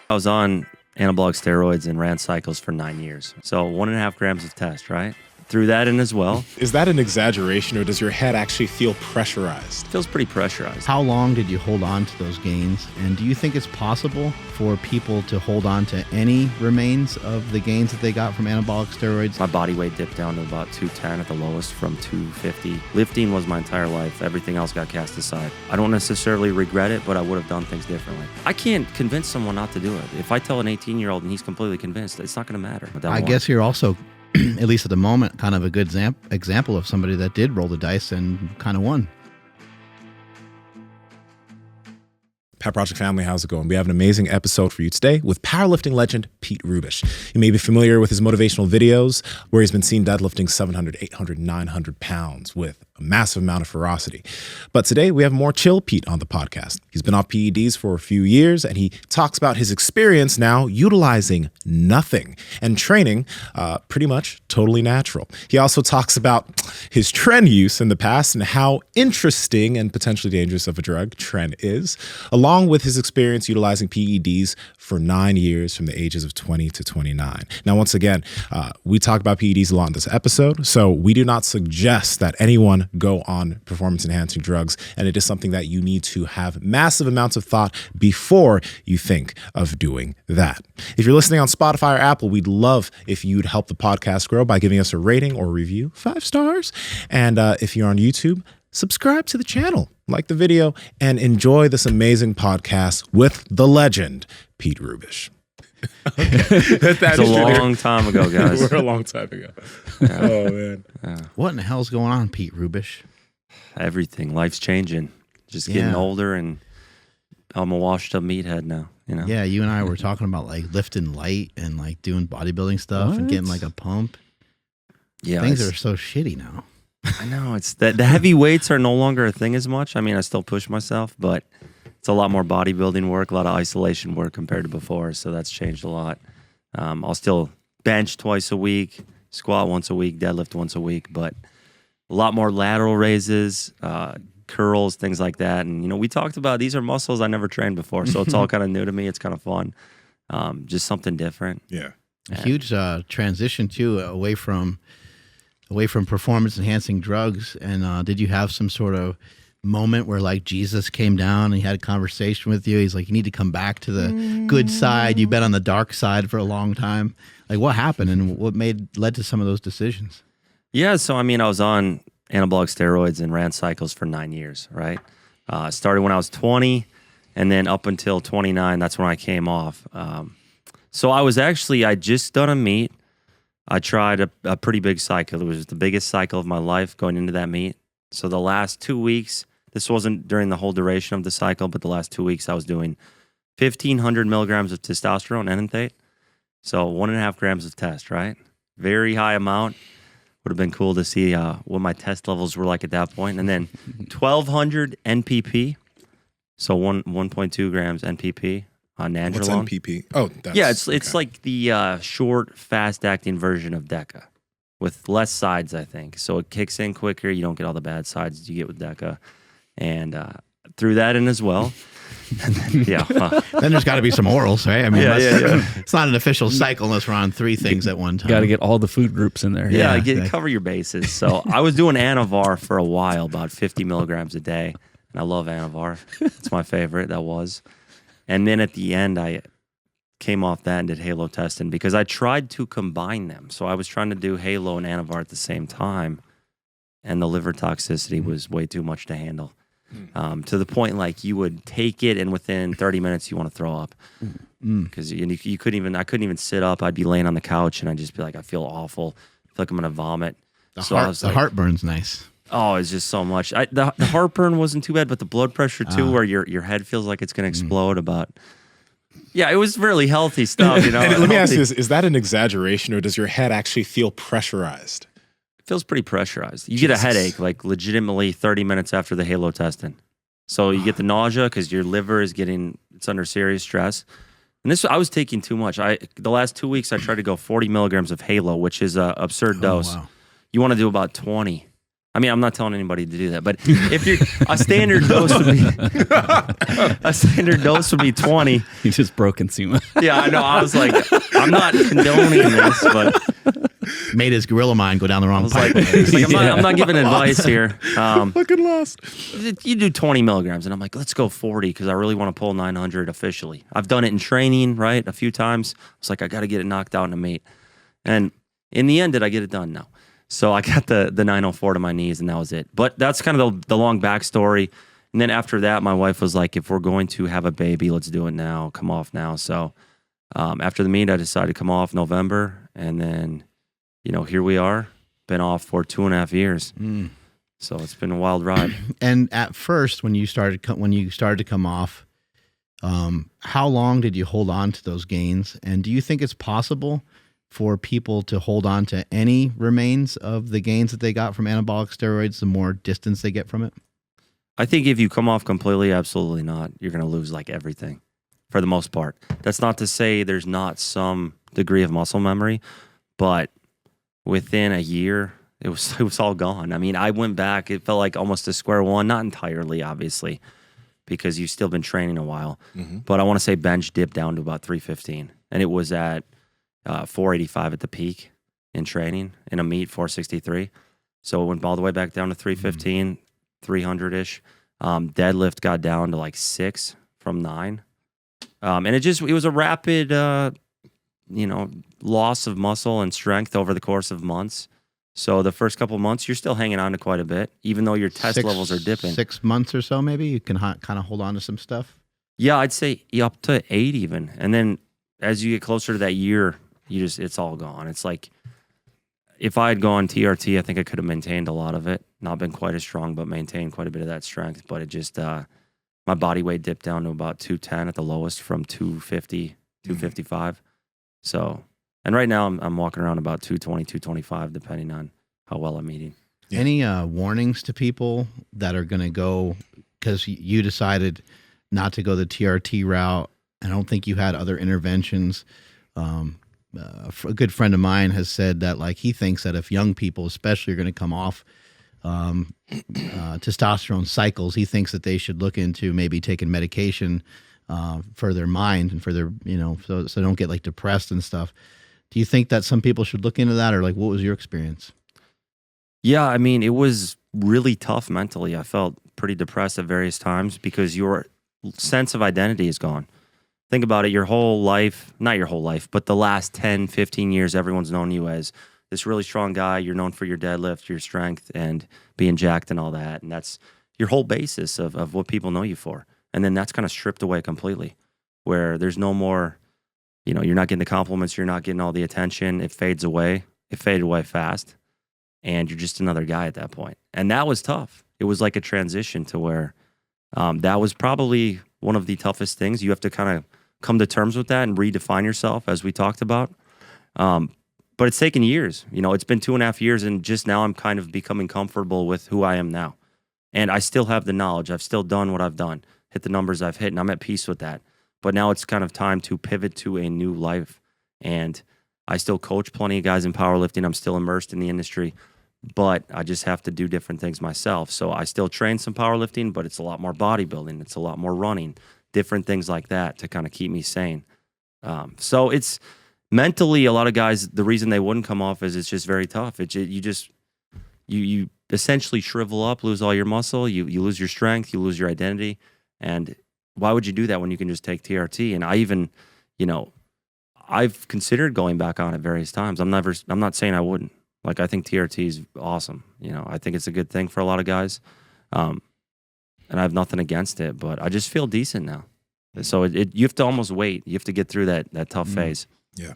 I was on anabolic steroids and ran cycles for 9 years. So 1.5 grams of test, right? Threw that in as well. Is that an exaggeration, or does your head actually feel pressurized? Feels pretty pressurized. How long did you hold on to those gains? And do you think it's possible for people to hold on to any remains of the gains that they got from anabolic steroids? My body weight dipped down to about 210 at the lowest from 250. Lifting was my entire life. Everything else got cast aside. I don't necessarily regret it, but I would have done things differently. I can't convince someone not to do it. If I tell an 18-year-old and he's completely convinced, it's not going to matter. I guess you're also, at least at the moment, kind of a good example of somebody that did roll the dice and kind of won. Pet Project family, how's it going? We have an amazing episode for you today with powerlifting legend Pete Rubish. You may be familiar with his motivational videos where he's been seen deadlifting 700, 800, 900 pounds with a massive amount of ferocity. But today we have more chill Pete on the podcast. He's been off PEDs for a few years, and he talks about his experience now utilizing nothing and training pretty much totally natural. He also talks about his Tren use in the past and how interesting and potentially dangerous of a drug Tren is, along with his experience utilizing PEDs for 9 years from the ages of 20 to 29. Now, once again, we talk about PEDs a lot in this episode, so we do not suggest that anyone go on performance-enhancing drugs, and it is something that you need to have massive amounts of thought before you think of doing that. If you're listening on Spotify or Apple, we'd love if you'd help the podcast grow by giving us a rating or review, 5 stars. And if you're on YouTube, subscribe to the channel, like the video, and enjoy this amazing podcast with the legend, Pete Rubish. It's a long time ago, guys. We're a long time ago. Yeah. Oh, man. Yeah. What in the hell's going on, Pete Rubish? Everything. Life's changing. Just getting older, and I'm a washed up meathead now. You know? Yeah, you and I were talking about like lifting light and like doing bodybuilding stuff and getting like a pump. Yeah, things are so shitty now. I know. It's that the heavy weights are no longer a thing as much. I mean, I still push myself, but it's a lot more bodybuilding work, a lot of isolation work compared to before. So that's changed a lot. I'll still bench twice a week, squat once a week, deadlift once a week, but a lot more lateral raises, curls, things like that. And, you know, we talked about these are muscles I never trained before. So it's all kind of new to me. It's kind of fun. Just something different. Yeah. A huge transition too, away from performance enhancing drugs. And did you have some sort of moment where like Jesus came down and he had a conversation with you? He's like, you need to come back to the good side. You've been on the dark side for a long time. Like, what happened and what led to some of those decisions? Yeah, so I mean, I was on anabolic steroids and ran cycles for 9 years, right? Started when I was 20, and then up until 29, that's when I came off. So I just done a meet. I tried a pretty big cycle. It was the biggest cycle of my life going into that meet. So the last 2 weeks, this wasn't during the whole duration of the cycle, but the last 2 weeks I was doing 1,500 milligrams of testosterone enanthate. So 1.5 grams of test, right? Very high amount. Would have been cool to see what my test levels were like at that point. And then 1,200 NPP. So 1.2 grams NPP on nandrolone. What's NPP? Oh, that's... It's like the short, fast-acting version of Deca with less sides, I think. So it kicks in quicker. You don't get all the bad sides you get with Deca. And threw that in as well. And then, then there's got to be some orals, right? I mean, yeah. It's not an official cycle unless we're on 3 things at one time. Got to get all the food groups in there. Cover your bases. So I was doing Anavar for a while, about 50 milligrams a day. And I love Anavar. It's my favorite. That was. And then at the end, I came off that and did Halo testing because I tried to combine them. So I was trying to do Halo and Anavar at the same time. And the liver toxicity was way too much to handle. To the point like you would take it and within 30 minutes you want to throw up because you couldn't even sit up. I'd be laying on the couch and I'd just be like, I feel awful. I feel like I'm gonna vomit. The heartburn's nice. Oh, it's just so much. The heartburn wasn't too bad, but the blood pressure too, where your head feels like it's gonna explode. Yeah, it was really healthy stuff. You know. Let me ask you this: is that an exaggeration, or does your head actually feel pressurized? Feels pretty pressurized. You get a headache like legitimately 30 minutes after the Halo testing. So you get the nausea because your liver is it's under serious stress. And I was taking too much. The last 2 weeks I tried to go 40 milligrams of Halo, which is an absurd dose. Wow. You want to do about 20. I mean, I'm not telling anybody to do that, but if you're a standard dose would be 20. You just broke Nsima. Yeah, I know. I was like, I'm not condoning this, but Made his gorilla mind go down the I wrong was pipe. like, I'm not giving advice here. Fucking lost. You do 20 milligrams, and I'm like, let's go 40 because I really want to pull 900 officially. I've done it in training, right, a few times. I was like, I got to get it knocked out in a meet. And in the end, did I get it done? No. So I got the 904 to my knees, and that was it. But that's kind of the long backstory. And then after that, my wife was like, if we're going to have a baby, let's do it now. Come off now. So after the meet, I decided to come off November. And then, here we are. Been off for 2.5 years. So it's been a wild ride. And at first, when you started to come off, how long did you hold on to those gains? And do you think it's possible for people to hold on to any remains of the gains that they got from anabolic steroids the more distance they get from it? I think if you come off completely, absolutely not. You're going to lose like everything for the most part. That's not to say there's not some degree of muscle memory, but within a year, it was all gone. I mean, I went back. It felt like almost to square one, not entirely, obviously, because you've still been training a while. But I want to say bench dipped down to about 315, and it was at 485 at the peak in training. In a meet, 463. So it went all the way back down to 315, 300-ish. Deadlift got down to like 6 from 9. And it was a rapid, loss of muscle and strength over the course of months. So the first couple of months, you're still hanging on to quite a bit, even though your test levels are dipping. 6 months or so, maybe you can kind of hold on to some stuff. Yeah, I'd say up to 8 even. And then as you get closer to that year, it's all gone. It's like if I had gone TRT, I think I could have maintained a lot of it. Not been quite as strong, but maintained quite a bit of that strength. But it just, my body weight dipped down to about 210 at the lowest from 250, 255. So, and right now I'm walking around about 220, 225, depending on how well I'm eating. Yeah. Any warnings to people that are going to go, because you decided not to go the TRT route? I don't think you had other interventions. A good friend of mine has said that like he thinks that if young people especially are going to come off testosterone cycles, he thinks that they should look into maybe taking medication for their mind and for their, so they don't get like depressed and stuff. Do you think that some people should look into that, or like what was your experience? Yeah, I mean, it was really tough mentally. I felt pretty depressed at various times because your sense of identity is gone. Think about it, your whole life, not your whole life, but the last 10, 15 years, everyone's known you as this really strong guy. You're known for your deadlift, your strength, and being jacked and all that. And that's your whole basis of what people know you for. And then that's kind of stripped away completely, where there's no more, you're not getting the compliments, you're not getting all the attention. It fades away. It faded away fast. And you're just another guy at that point. And that was tough. It was like a transition to where that was probably one of the toughest things. You have to kind of come to terms with that and redefine yourself, as we talked about. But it's taken years. It's been 2.5 years, and just now I'm kind of becoming comfortable with who I am now. And I still have the knowledge. I've still done what I've done, hit the numbers I've hit, and I'm at peace with that. But now it's kind of time to pivot to a new life. And I still coach plenty of guys in powerlifting. I'm still immersed in the industry, but I just have to do different things myself. So I still train some powerlifting, but it's a lot more bodybuilding. It's a lot more running, different things like that to kind of keep me sane. So it's mentally, a lot of guys, the reason they wouldn't come off is it's just very tough. You essentially shrivel up, lose all your muscle, you lose your strength, you lose your identity. And why would you do that when you can just take TRT? And I even, I've considered going back on it various times. I'm not saying I wouldn't. Like, I think TRT is awesome. I think it's a good thing for a lot of guys. And I have nothing against it, but I just feel decent now. So you have to almost wait. You have to get through that tough phase. Yeah.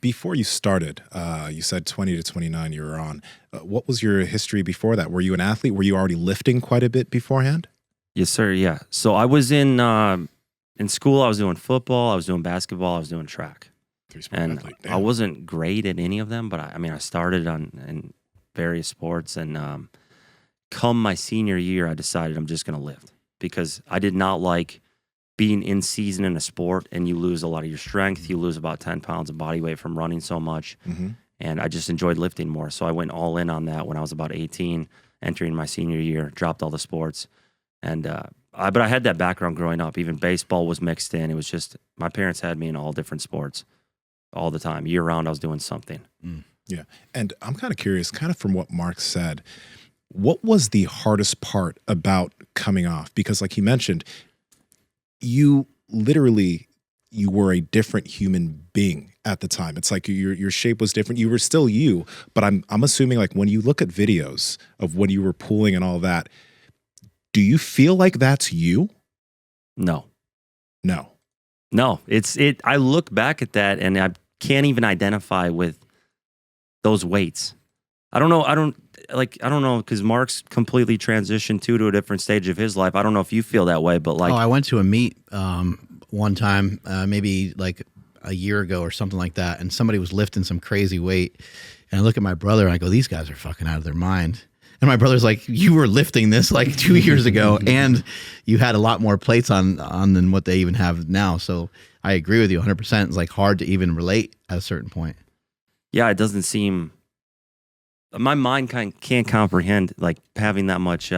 Before you started, you said 20 to 29 you were on. What was your history before that? Were you an athlete? Were you already lifting quite a bit beforehand? Yes, sir. Yeah. So I was in school. I was doing football. I was doing basketball. I was doing track. And I wasn't great at any of them, but I started in various sports. And come my senior year, I decided I'm just going to lift because I did not like being in season in a sport and you lose a lot of your strength. You lose about 10 pounds of body weight from running so much. And I just enjoyed lifting more. So I went all in on that when I was about 18 entering my senior year, dropped all the sports. And but I had that background growing up. Even baseball was mixed in. It was just, my parents had me in all different sports all the time. Year round, I was doing something. Yeah. And I'm kind of curious, kind of from what Mark said, what was the hardest part about coming off? Because like he mentioned, you literally, you were a different human being at the time. It's like your shape was different. You were still you, but I'm assuming like when you look at videos of when you were pulling and all that, do you feel like that's you? No. No. I look back at that and I can't even identify with those weights. I don't know, because Mark's completely transitioned to a different stage of his life. I don't know if you feel that way, but like, I went to a meet one time, maybe like a year ago or something like that, and somebody was lifting some crazy weight, and I look at my brother and I go, these guys are fucking out of their mind. And my brother's like, you were lifting this like 2 years ago, and you had a lot more plates on than what they even have now. So I agree with you 100%. It's like hard to even relate at a certain point. yeah, it doesn't seem, my mind can't comprehend like having that much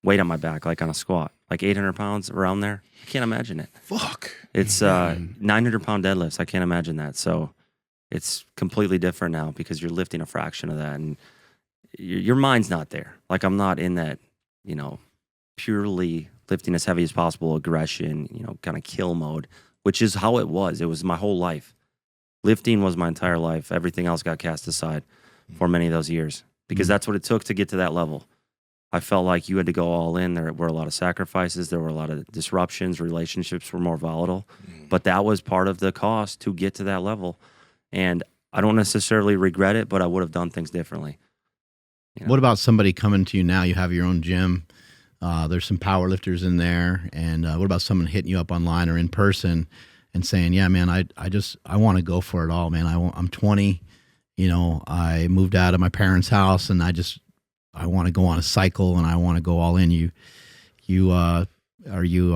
weight on my back, like on a squat, like 800 pounds around there. I can't imagine it. Fuck. It's 900-pound deadlifts. I can't imagine that. So it's completely different now because you're lifting a fraction of that, and your mind's not there. Like I'm not in that, purely lifting as heavy as possible, aggression, kind of kill mode, which is how it was. It was my whole life. Lifting was my entire life. Everything else got cast aside for many of those years because that's what it took to get to that level. I felt like you had to go all in. There were a lot of sacrifices. There were a lot of disruptions. Relationships were more volatile. But that was part of the cost to get to that level. And I don't necessarily regret it, but I would have done things differently. What about somebody coming to you now? You have your own gym. There's some power lifters in there. And what about someone hitting you up online or in person and saying, yeah, man, I want to go for it all, man. I'm 20. I moved out of my parents' house and I want to go on a cycle and I want to go all in. Are you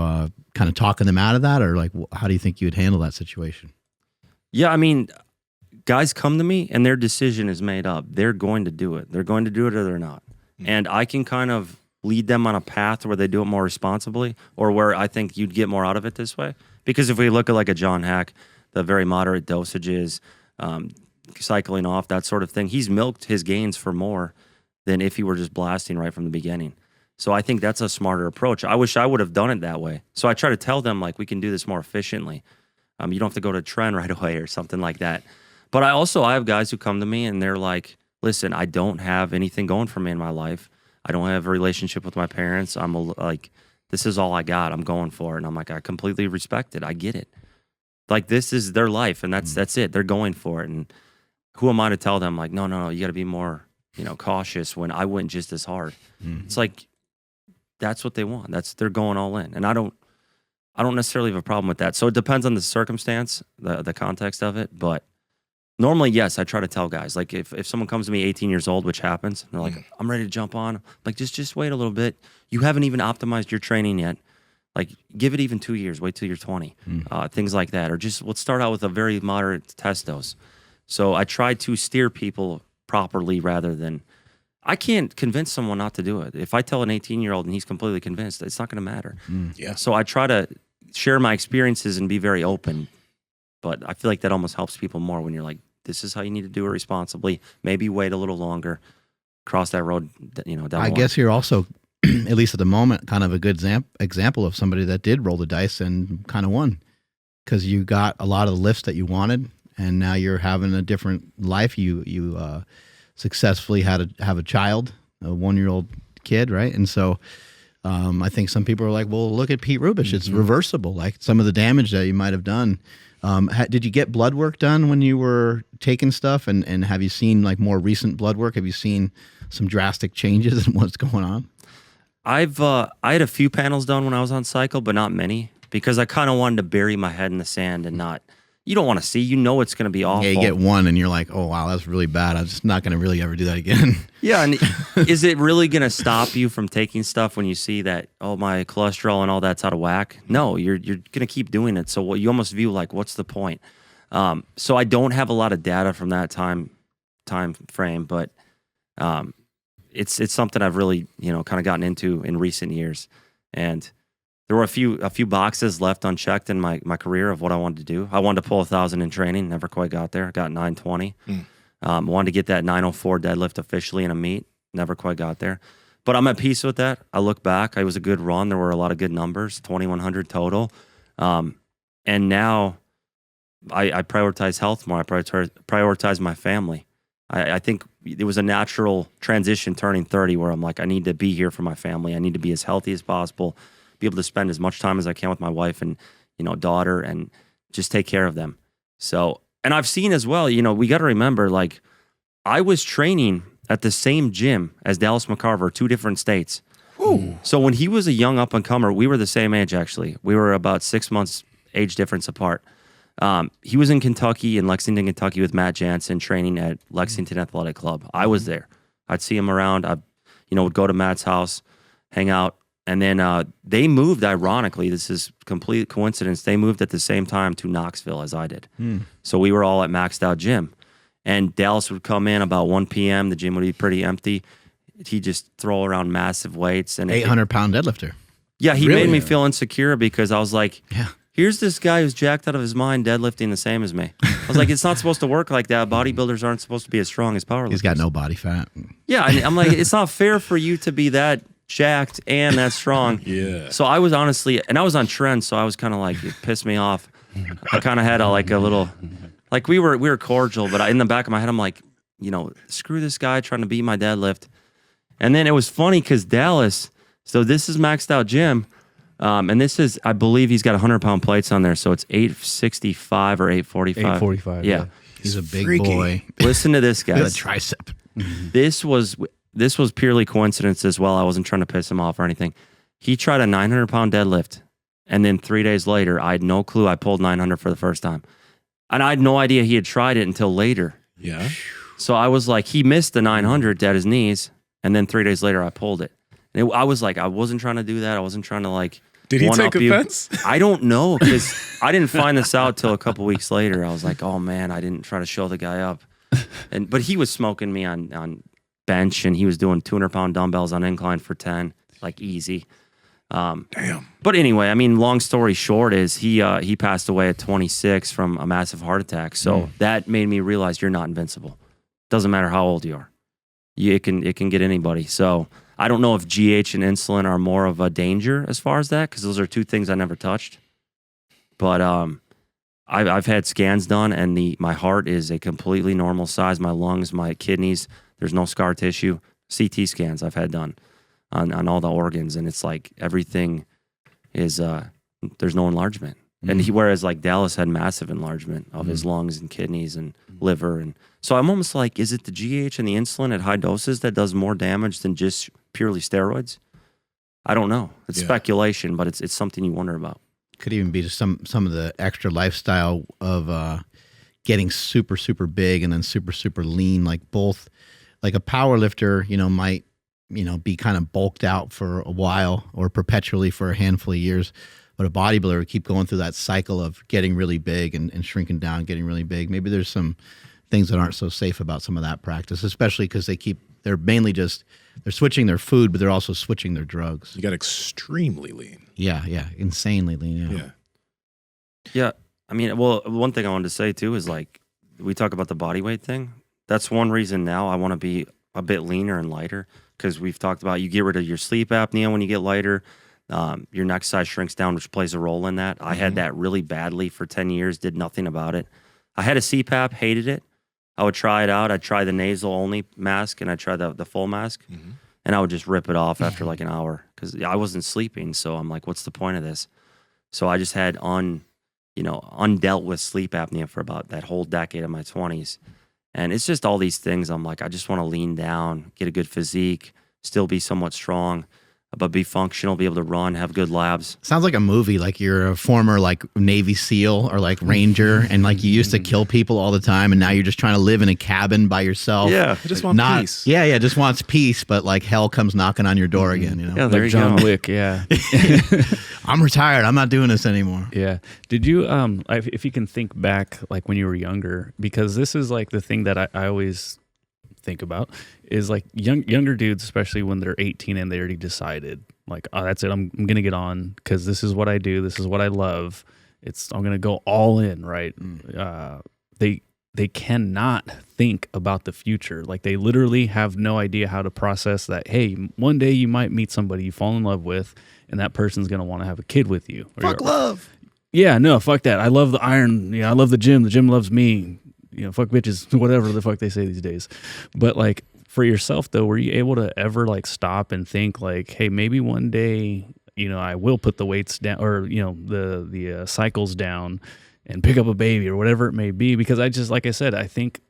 kind of talking them out of that, or like, how do you think you would handle that situation? Yeah, I mean, guys come to me and their decision is made up. They're going to do it. They're going to do it or they're not. And I can kind of lead them on a path where they do it more responsibly, or where I think you'd get more out of it this way. Because if we look at like a John Hack, the very moderate dosages, cycling off, that sort of thing, he's milked his gains for more than if he were just blasting right from the beginning. So I think that's a smarter approach. I wish I would have done it that way. So I try to tell them, like, we can do this more efficiently. You don't have to go to Tren right away or something like that. But I have guys who come to me and they're like, listen, I don't have anything going for me in my life. I don't have a relationship with my parents. This is all I got. I'm going for it. And I'm like, I completely respect it. I get it. Like, this is their life and that's it. They're going for it. And who am I to tell them, like, no, you got to be more, cautious, when I went just as hard. It's like, that's what they want. They're going all in. And I don't necessarily have a problem with that. So it depends on the circumstance, the context of it. But normally, yes, I try to tell guys, like, if someone comes to me 18 years old, which happens, and they're like, I'm ready to jump on. Like, just wait a little bit. You haven't even optimized your training yet. Like, give it even 2 years. Wait till you're 20. Things like that. Or just, let's start out with a very moderate test dose. So I try to steer people properly rather than, I can't convince someone not to do it. If I tell an 18-year-old and he's completely convinced, it's not going to matter. Yeah. So I try to share my experiences and be very open. But I feel like that almost helps people more when you're like, this is how you need to do it responsibly. Maybe wait a little longer, cross that road, down the line. I guess you're also, at least at the moment, kind of a good example of somebody that did roll the dice and kind of won, because you got a lot of the lifts that you wanted, and now you're having a different life. You successfully have a child, a 1-year-old kid, right? And so I think some people are like, well, look at Pete Rubish. It's reversible, like some of the damage that you might have done. Did you get blood work done when you were taking stuff? And have you seen like more recent blood work? Have you seen some drastic changes in what's going on? I had a few panels done when I was on cycle, but not many, because I kind of wanted to bury my head in the sand and not, you don't want to see, it's going to be awful. Yeah, you get one and you're like, oh, wow, that's really bad. I'm just not going to really ever do that again. Yeah, and is it really going to stop you from taking stuff when you see that, oh, my cholesterol and all that's out of whack? No, you're going to keep doing it. So you almost view like, what's the point? So I don't have a lot of data from that time frame, but it's something I've really, kind of gotten into in recent years. And there were a few boxes left unchecked in my career of what I wanted to do. I wanted to pull 1,000 in training, never quite got there. Got 920. Wanted to get that 904 deadlift officially in a meet, never quite got there. But I'm at peace with that. I look back, it was a good run. There were a lot of good numbers, 2,100 total. And now I prioritize health more. I prioritize my family. I think it was a natural transition turning 30 where I'm like, I need to be here for my family. I need to be as healthy as possible, be able to spend as much time as I can with my wife and, daughter, and just take care of them. So, and I've seen as well, we got to remember, like, I was training at the same gym as Dallas McCarver, 2 different states. Ooh. So when he was a young up-and-comer, we were the same age, actually. We were about 6 months age difference apart. He was in Kentucky, in Lexington, Kentucky, with Matt Jansen training at Lexington Athletic Club. I was there. I'd see him around. I, would go to Matt's house, hang out. And then they moved, ironically, this is complete coincidence, they moved at the same time to Knoxville as I did. So we were all at Maxed Out Gym. And Dallas would come in about 1 p.m. The gym would be pretty empty. He'd just throw around massive weights. And 800-pound deadlifter. Yeah, he made me feel insecure because I was like, here's this guy who's jacked out of his mind deadlifting the same as me. I was like, it's not supposed to work like that. Bodybuilders aren't supposed to be as strong as powerlifters. He's got no body fat. Yeah, I'm like, it's not fair for you to be that jacked and that strong. Yeah. So I was honestly, and I was on Tren, so I was kind of like, it pissed me off. I kind of had a little, like we were cordial, but in the back of my head, I'm like, screw this guy trying to beat my deadlift. And then it was funny because Dallas, so this is Maxed Out Gym. And this is, I believe he's got 100-pound plates on there, so it's 865 or 845. 845. Yeah. He's a big freaky boy. Listen to this, guys. With a tricep. This was purely coincidence as well. I wasn't trying to piss him off or anything. He tried a 900-pound deadlift, and then 3 days later, I had no clue I pulled 900 for the first time. And I had no idea he had tried it until later. Yeah. So I was like, he missed the 900 at his knees, and then 3 days later, I pulled it. And I was like, I wasn't trying to do that. I wasn't trying to Did he take offense? I don't know, because I didn't find this out till a couple weeks later. I was like, oh man, I didn't try to show the guy up. But he was smoking me on bench, and he was doing 200-pound dumbbells on incline for 10, like easy. Damn. But anyway, I mean, long story short is he passed away at 26 from a massive heart attack. So that made me realize you're not invincible. Doesn't matter how old you are. It can get anybody. So I don't know if GH and insulin are more of a danger as far as that, because those are 2 things I never touched. But I've had scans done, and my heart is a completely normal size. My lungs, my kidneys, there's no scar tissue. CT scans I've had done on all the organs, and it's like everything is there's no enlargement. And whereas like Dallas had massive enlargement of his lungs and kidneys and liver, and so I'm almost like, is it the GH and the insulin at high doses that does more damage than just purely steroids? I don't know. It's speculation, but it's something you wonder about. Could even be just some of the extra lifestyle of getting super, super big and then super, super lean. Like both, like a power lifter, might, be kind of bulked out for a while or perpetually for a handful of years. But a bodybuilder would keep going through that cycle of getting really big and shrinking down, getting really big. Maybe there's some things that aren't so safe about some of that practice, especially because they're mainly they're switching their food, but they're also switching their drugs. You got extremely lean. Yeah, insanely lean. Yeah. I mean, well, one thing I wanted to say too is like, we talk about the body weight thing. That's one reason now I want to be a bit leaner and lighter, because we've talked about you get rid of your sleep apnea when you get lighter. Your neck size shrinks down, which plays a role in that. I had that really badly for 10 years, did nothing about it. I had a CPAP, hated it. I would try it out. I'd try the nasal only mask, and I'd try the full mask, and I would just rip it off after like an hour because I wasn't sleeping. So I'm like, what's the point of this? So I just had undealt with sleep apnea for about that whole decade of my 20s. And it's just all these things. I'm like, I just want to lean down, get a good physique, still be somewhat strong, but be functional, be able to run, have good labs. Sounds like a movie, like you're a former like Navy SEAL or like Ranger, and like you used to kill people all the time, and now you're just trying to live in a cabin by yourself. Yeah, I just want peace. Yeah, just wants peace, but like hell comes knocking on your door again. Yeah, there like you John go. Wick. Yeah. I'm retired. I'm not doing this anymore. Yeah. Did you, if you can think back, like when you were younger, because this is like the thing that I always think about is like younger dudes, especially when they're 18 and they already decided like, oh, that's it. I'm going to get on because this is what I do. This is what I love. I'm going to go all in, right? They cannot think about the future. Like they literally have no idea how to process that. Hey, one day you might meet somebody you fall in love with, and that person's going to want to have a kid with you. Fuck love. Yeah, no, fuck that. I love the iron. I love the gym. The gym loves me. Fuck bitches, whatever the fuck they say these days. But like for yourself though, were you able to ever like stop and think like, hey, maybe one day, I will put the weights down or, the cycles down and pick up a baby or whatever it may be? Because like I said, I think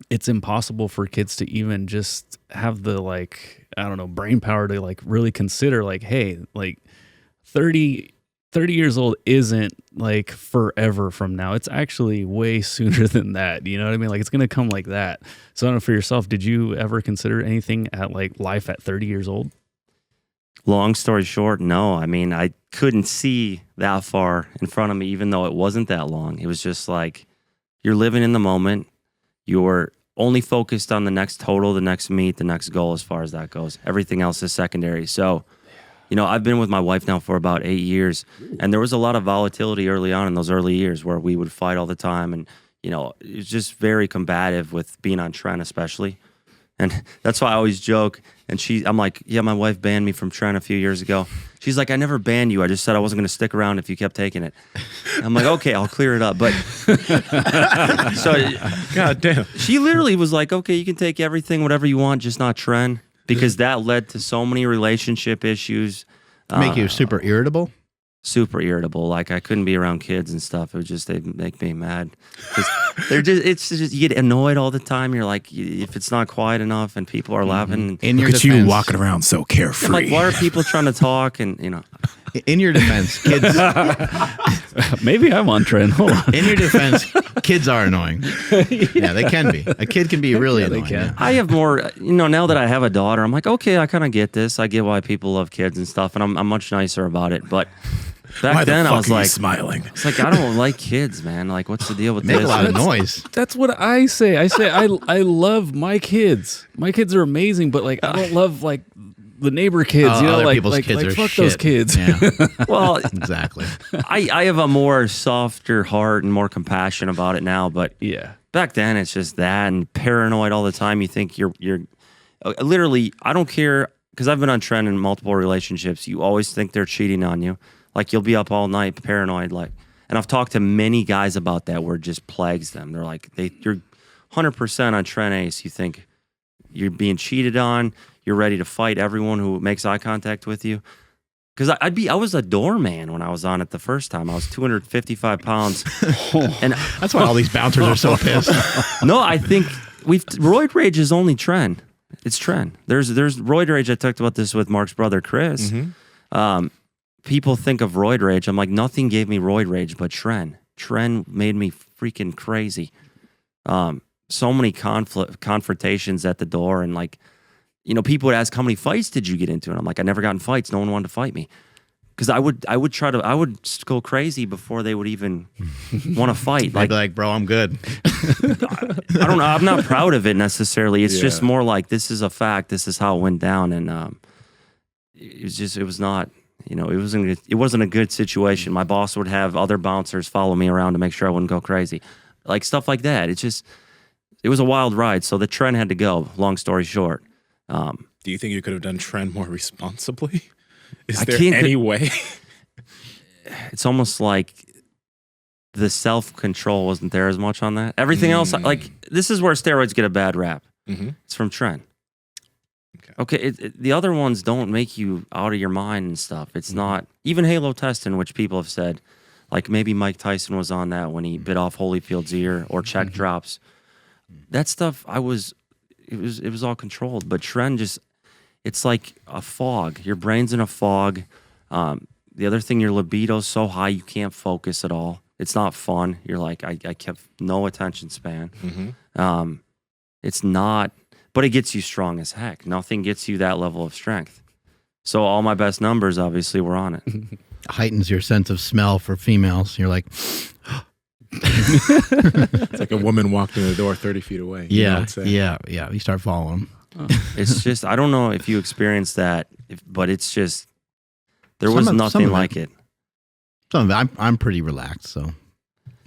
it's impossible for kids to even just have the like, I don't know, brain power to like really consider like, hey, like 30 years old isn't like forever from now. It's actually way sooner than that. You know what I mean? Like it's going to come like that. So I don't know, for yourself, did you ever consider anything at like life at 30 years old? Long story short, no. I mean, I couldn't see that far in front of me, even though it wasn't that long. It was just like you're living in the moment. You're only focused on the next total, the next meet, the next goal as far as that goes. Everything else is secondary. So, I've been with my wife now for about 8 years, and there was a lot of volatility early on in those early years where we would fight all the time. And, it was just very combative with being on Tren, especially. And that's why I always joke. And I'm like, yeah, my wife banned me from Tren a few years ago. She's like, I never banned you. I just said I wasn't going to stick around if you kept taking it. I'm like, okay, I'll clear it up. But so, God damn. She literally was like, okay, you can take everything, whatever you want, just not Tren, because that led to so many relationship issues. Make you super irritable? Super irritable. Like I couldn't be around kids and stuff. It was just, they make me mad. It's just, you get annoyed all the time. You're like, if it's not quiet enough and people are laughing. Look at you walking around so carefree. I'm like, why are people trying to talk? And in your defense, kids. Maybe I'm on Tren. Hold on. In your defense, kids are annoying. Yeah, they can be. A kid can be really annoying. They can. Yeah. I have more, now that I have a daughter, I'm like, okay, I kind of get this. I get why people love kids and stuff. And I'm much nicer about it. But back then I was like, smiling. It's like, I don't like kids, man. Like, what's the deal with Make this? a lot of noise. That's what I say. I love my kids. My kids are amazing, but like I don't love like the neighbor kids. Other people's kids are fuck shit. those kids. Yeah. Well, Exactly. I have a more softer heart and more compassion about it now. But Yeah. back then it's just that and paranoid all the time. You think you're literally, I don't care, because I've been on Tren in multiple relationships. You always think they're cheating on you. Like you'll be up all night paranoid. Like, and I've talked to many guys about that where it just plagues them. They're like, you're 100% on Tren Ace. You think you're being cheated on. You're ready to fight everyone who makes eye contact with you. Because I was a doorman when I was on it the first time. I was 255 pounds. And That's why all these bouncers are so pissed. no, I think roid rage is only Tren. It's Tren. There's roid rage. I talked about this with Mark's brother, Chris. People think of roid rage. I'm like, nothing gave me roid rage but Tren. Tren made me freaking crazy. So many confrontations at the door, and like, people would ask, how many fights did you get into? And I'm like, I never got in fights. No one wanted to fight me. Because I would go crazy before they would even want to fight. They'd be like, bro, I'm good. I don't know. I'm not proud of it necessarily. It's just more like, this is a fact. This is how it went down. And it wasn't a good situation. My boss would have other bouncers follow me around to make sure I wouldn't go crazy. Like stuff like that. It was a wild ride. So the Tren had to go, long story short. Do you think you could have done Tren more responsibly? Is I there can't- any way? It's almost like the self-control wasn't there as much on that. Everything else, like, this is where steroids get a bad rap. It's from Tren. Okay, the other ones don't make you out of your mind and stuff. It's not, even Halo testing, which people have said, like maybe Mike Tyson was on that when he bit off Holyfield's ear, or check drops. That stuff, it was all controlled. But Tren it's like a fog. Your brain's in a fog. The other thing, your libido's so high you can't focus at all. It's not fun. You're like, I kept no attention span. It's not, but it gets you strong as heck. Nothing gets you that level of strength. So all my best numbers obviously were on it. Heightens your sense of smell for females. You're like, It's like a woman walked in the door 30 feet away. You know what I'm saying? yeah. You start following them. It's just, I don't know if you experienced that, but it's just, there was Some nothing of like it. it. Some of it, I'm pretty relaxed, so I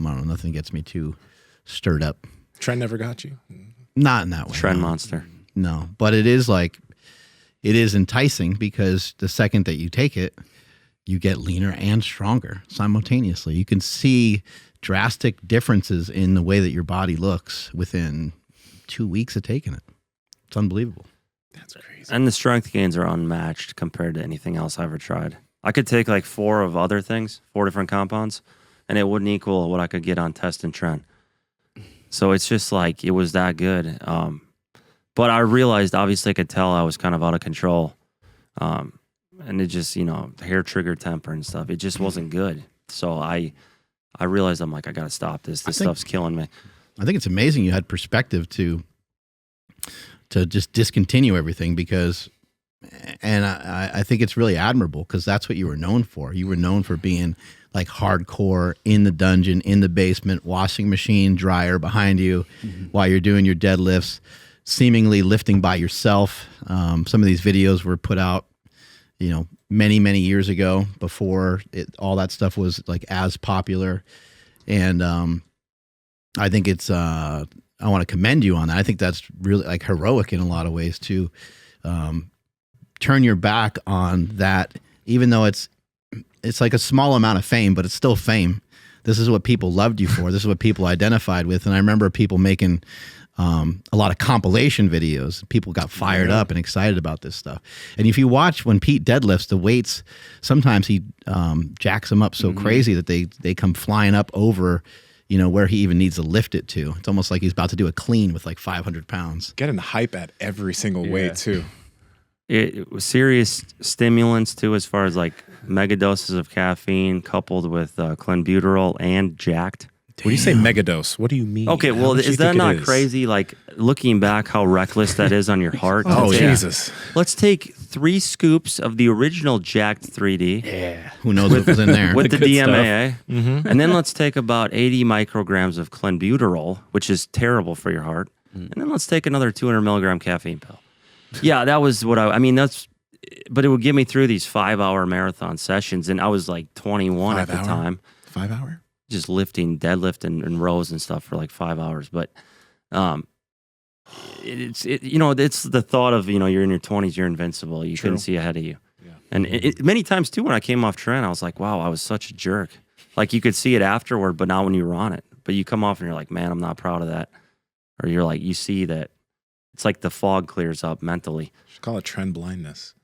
don't know. Nothing gets me too stirred up. Tren never got you. Not in that way. Tren no. monster. No, but it is enticing because the second that you take it, you get leaner and stronger simultaneously. You can see drastic differences in the way that your body looks within 2 weeks of taking it. It's unbelievable. That's crazy. And the strength gains are unmatched compared to anything else I ever tried. I could take like 4 of other things, 4 different compounds, and it wouldn't equal what I could get on Test and Tren. So it's just like, it was that good. But I realized, obviously I could tell I was kind of out of control. And it just, hair trigger temper and stuff. It just wasn't good. So I realized, I'm like, I got to stop this. This stuff's killing me. I think it's amazing you had perspective to just discontinue everything and I think it's really admirable because that's what you were known for. You were known for being like hardcore in the dungeon, in the basement, washing machine, dryer behind you while you're doing your deadlifts, seemingly lifting by yourself. Some of these videos were put out, many, many years ago before all that stuff was like as popular. And I think it's, I want to commend you on that. I think that's really like heroic in a lot of ways to turn your back on that, even though it's like a small amount of fame, but it's still fame. This is what people loved you for. This is what people identified with. And I remember people making a lot of compilation videos. People got fired up and excited about this stuff. And if you watch when Pete deadlifts the weights, sometimes he jacks them up so crazy that they come flying up over, where he even needs to lift it to. It's almost like he's about to do a clean with like 500 pounds. Getting the hype at every single weight too. It was serious stimulants too, as far as like mega doses of caffeine coupled with clenbuterol and jacked. When you say megadose, what do you mean? Okay, well, is that not crazy? Like, looking back, how reckless that is on your heart? Oh, Jesus. Let's take 3 scoops of the original jacked 3D. Yeah. Who knows what was in there? With the DMA. And then let's take about 80 micrograms of clenbuterol, which is terrible for your heart. And then let's take another 200 milligram caffeine pill. Yeah, that was what but it would get me through these 5-hour marathon sessions. And I was like 21 at the time. 5 hour? Just lifting deadlift and rows and stuff for like 5 hours. But it's the thought of, you're in your 20s, you're invincible. You couldn't see ahead of you. Yeah. And many times too, when I came off Tren, I was like, wow, I was such a jerk. Like, you could see it afterward, but not when you were on it. But you come off and you're like, man, I'm not proud of that. Or you're like, you see that it's like the fog clears up mentally. Should call it trend blindness.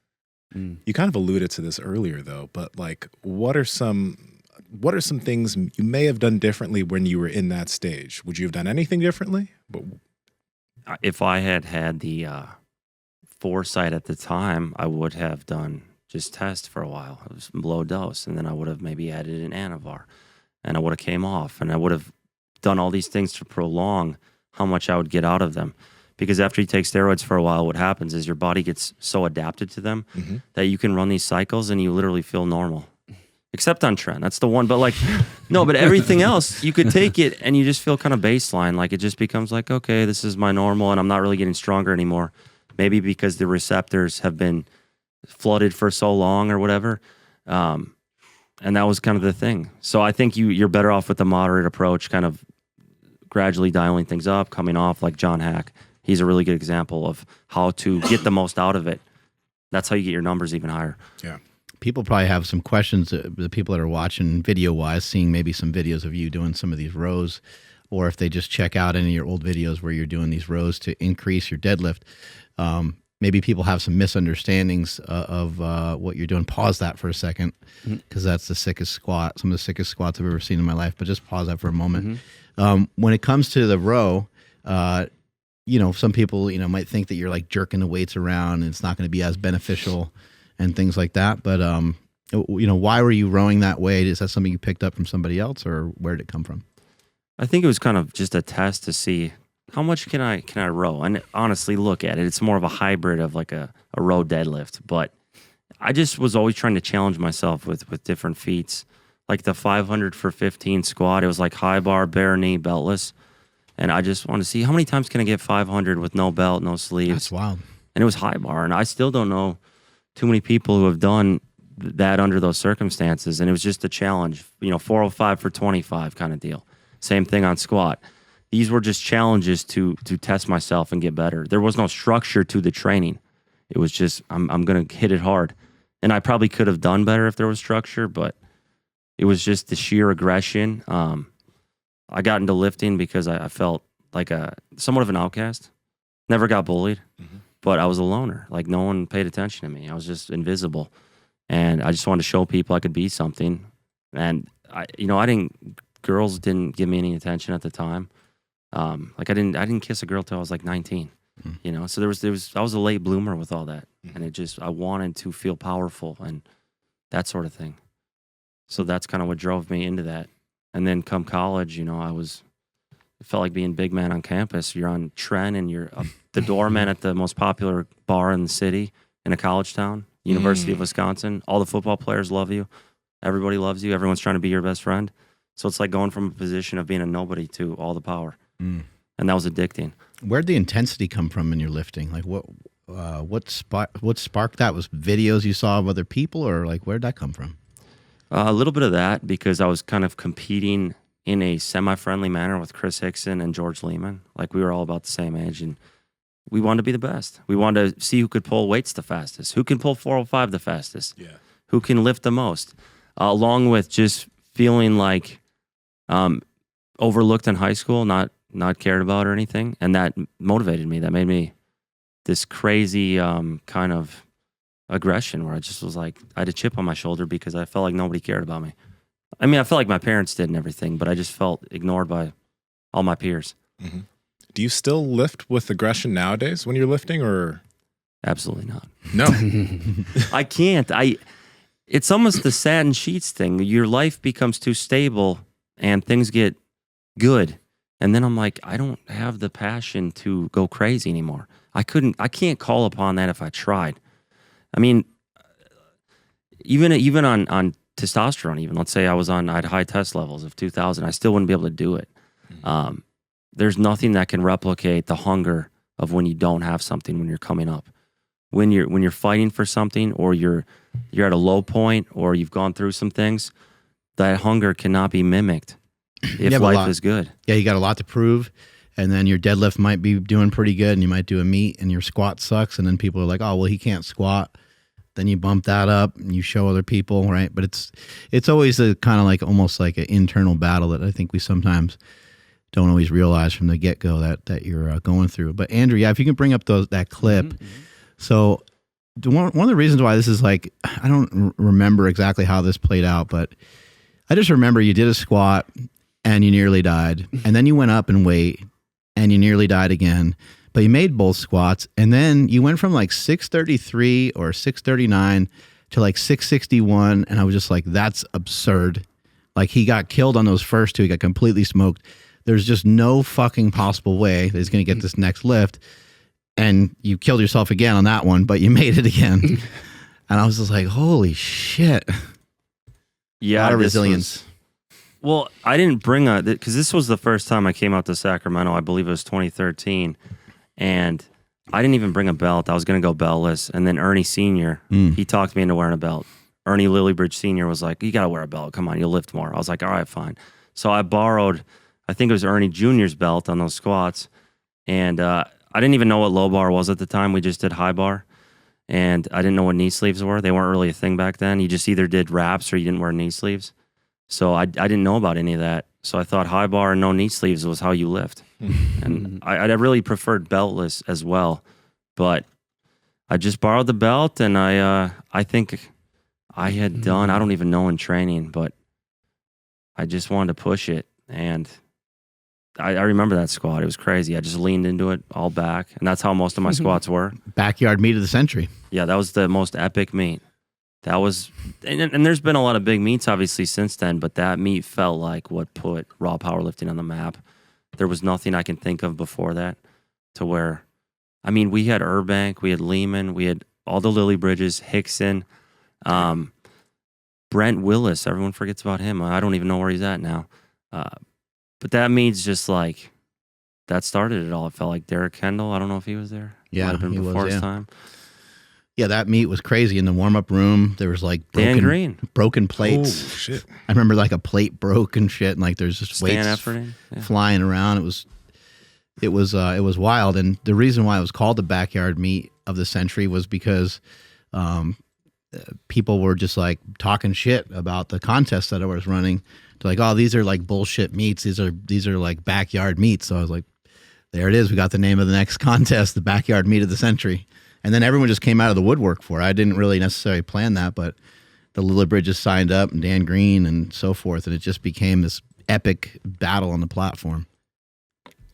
You kind of alluded to this earlier though, but like, what are some things you may have done differently when you were in that stage? Would you have done anything differently? If I had the foresight at the time, I would have done just test for a while. It was low dose, and then I would have maybe added an Anavar, and I would have came off, and I would have done all these things to prolong how much I would get out of them. Because after you take steroids for a while, what happens is your body gets so adapted to them that you can run these cycles and you literally feel normal. Except on Tren, that's the one. But like, no, but everything else, you could take it and you just feel kind of baseline. Like, it just becomes like, okay, this is my normal and I'm not really getting stronger anymore. Maybe because the receptors have been flooded for so long or whatever. And that was kind of the thing. So I think you're better off with the moderate approach, kind of gradually dialing things up, coming off, like John Hack. He's a really good example of how to get the most out of it. That's how you get your numbers even higher. Yeah. People probably have some questions, the people that are watching video-wise, seeing maybe some videos of you doing some of these rows, or if they just check out any of your old videos where you're doing these rows to increase your deadlift. Maybe people have some misunderstandings of what you're doing. Pause that for a second, because that's the sickest squat, some of the sickest squats I've ever seen in my life, but just pause that for a moment. When it comes to the row, some people, might think that you're like jerking the weights around and it's not going to be as beneficial and things like that. But, why were you rowing that way? Is that something you picked up from somebody else, or where did it come from? I think it was kind of just a test to see how much can I row. And honestly, look at it. It's more of a hybrid of like a row deadlift. But I just was always trying to challenge myself with different feats. like the 500 for 15 squat. It was like high bar, bare knee, beltless. And I just wanted to see how many times can I get 500 with no belt, no sleeves. That's wild. And it was high bar. And I still don't know too many people who have done that under those circumstances. And it was just a challenge, 405 for 25 kind of deal. Same thing on squat. These were just challenges to test myself and get better. There was no structure to the training. It was just, I'm going to hit it hard. And I probably could have done better if there was structure, but it was just the sheer aggression. I got into lifting because I felt like somewhat of an outcast. Never got bullied, but I was a loner. Like no one paid attention to me. I was just invisible. And I just wanted to show people I could be something. And girls didn't give me any attention at the time. Like I didn't kiss a girl till I was like 19. So there was I was a late bloomer with all that, and I wanted to feel powerful and that sort of thing. So that's kind of what drove me into that. And then come college, it felt like being big man on campus. You're on Tren and you're the doorman at the most popular bar in the city in a college town, University of Wisconsin. All the football players love you. Everybody loves you. Everyone's trying to be your best friend. So it's like going from a position of being a nobody to all the power. And that was addicting. Where'd the intensity come from in your lifting? Like what sparked that? Was videos you saw of other people, or like where'd that come from? A little bit of that, because I was kind of competing in a semi-friendly manner with Chris Hickson and George Lehman. Like we were all about the same age, and we wanted to be the best. We wanted to see who could pull weights the fastest, who can pull 405 the fastest, who can lift the most, along with just feeling like overlooked in high school, not cared about or anything. And that motivated me. That made me this crazy kind of aggression where I just was like, I had a chip on my shoulder because I felt like nobody cared about me. I mean, I felt like my parents did and everything, but I just felt ignored by all my peers. Do you still lift with aggression nowadays when you're lifting, or? Absolutely not. No. I can't. It's almost the satin sheets thing. Your life becomes too stable and things get good. And then I'm like, I don't have the passion to go crazy anymore. I can't call upon that if I tried. I mean, even on testosterone, even let's say I had high test levels of 2000, I still wouldn't be able to do it. There's nothing that can replicate the hunger of when you don't have something, when you're coming up, when you're fighting for something, or you're at a low point, or you've gone through some things. That hunger cannot be mimicked if life is good. Yeah, you got a lot to prove, and then your deadlift might be doing pretty good, and you might do a meet, and your squat sucks, and then people are like, oh, well, he can't squat. Then you bump that up, and you show other people, right? But it's always a kind of like almost like an internal battle that I think we sometimes don't always realize from the get-go that you're going through. But Andrew, if you can bring up that clip. So one of the reasons why this is like, I don't remember exactly how this played out, but I just remember you did a squat and you nearly died. And then you went up in weight and you nearly died again. But you made both squats. And then you went from like 633 or 639 to like 661. And I was just like, that's absurd. Like he got killed on those first two. He got completely smoked. There's just no fucking possible way that he's going to get this next lift. And you killed yourself again on that one, but you made it again. And I was just like, holy shit. Yeah. A lot of resilience. Well, I didn't bring because this was the first time I came out to Sacramento. I believe it was 2013. And I didn't even bring a belt. I was going to go beltless. And then Ernie Sr., he talked me into wearing a belt. Ernie Lillybridge Sr. was like, you got to wear a belt. Come on, you'll lift more. I was like, all right, fine. So I borrowed, I think it was Ernie Jr.'s belt on those squats. And I didn't even know what low bar was at the time. We just did high bar. And I didn't know what knee sleeves were. They weren't really a thing back then. You just either did wraps or you didn't wear knee sleeves. So I didn't know about any of that. So I thought high bar and no knee sleeves was how you lift. And I really preferred beltless as well. But I just borrowed the belt, and I think I had done, I don't even know in training, but I just wanted to push it. And I remember that squat. It was crazy. I just leaned into it all back. And that's how most of my squats were. Backyard meet of the century. Yeah, that was the most epic meet. That was, and there's been a lot of big meets obviously since then, but that meet felt like what put raw powerlifting on the map. There was nothing I can think of before that to where, I mean, we had Urbank, we had Lehman, we had all the Lily Bridges, Hickson. Brent Willis. Everyone forgets about him. I don't even know where he's at now. But that meet's just like, that started it all. It felt like Derek Kendall. I don't know if he was there. Yeah, Might have been he before was, his yeah. time. Yeah, that meet was crazy. In the warm-up room, there was like Dan Green. broken Oh, plates. shit. I remember like a plate broke and shit, and like there's just Stan weights Efforting. Yeah. flying around. It was wild. And the reason why it was called the backyard meet of the century was because people were just like talking shit about the contest that I was running. They're like, oh, these are like bullshit meets. These are like backyard meets. So I was like, there it is. We got the name of the next contest, the backyard meet of the century. And then everyone just came out of the woodwork for it. I didn't really necessarily plan that, but the Lillibridges signed up and Dan Green and so forth. And it just became this epic battle on the platform.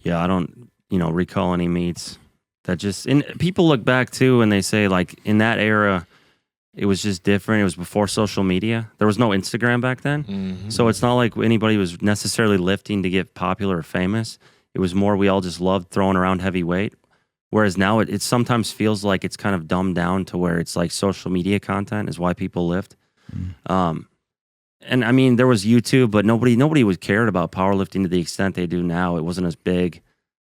Yeah, I don't, recall any meets that just, and people look back too and they say like in that era, it was just different. It was before social media. There was no Instagram back then. Mm-hmm. So it's not like anybody was necessarily lifting to get popular or famous. It was more we all just loved throwing around heavy weight. Whereas now it sometimes feels like it's kind of dumbed down to where it's like social media content is why people lift. And I mean, there was YouTube, but nobody was cared about powerlifting to the extent they do now. It wasn't as big.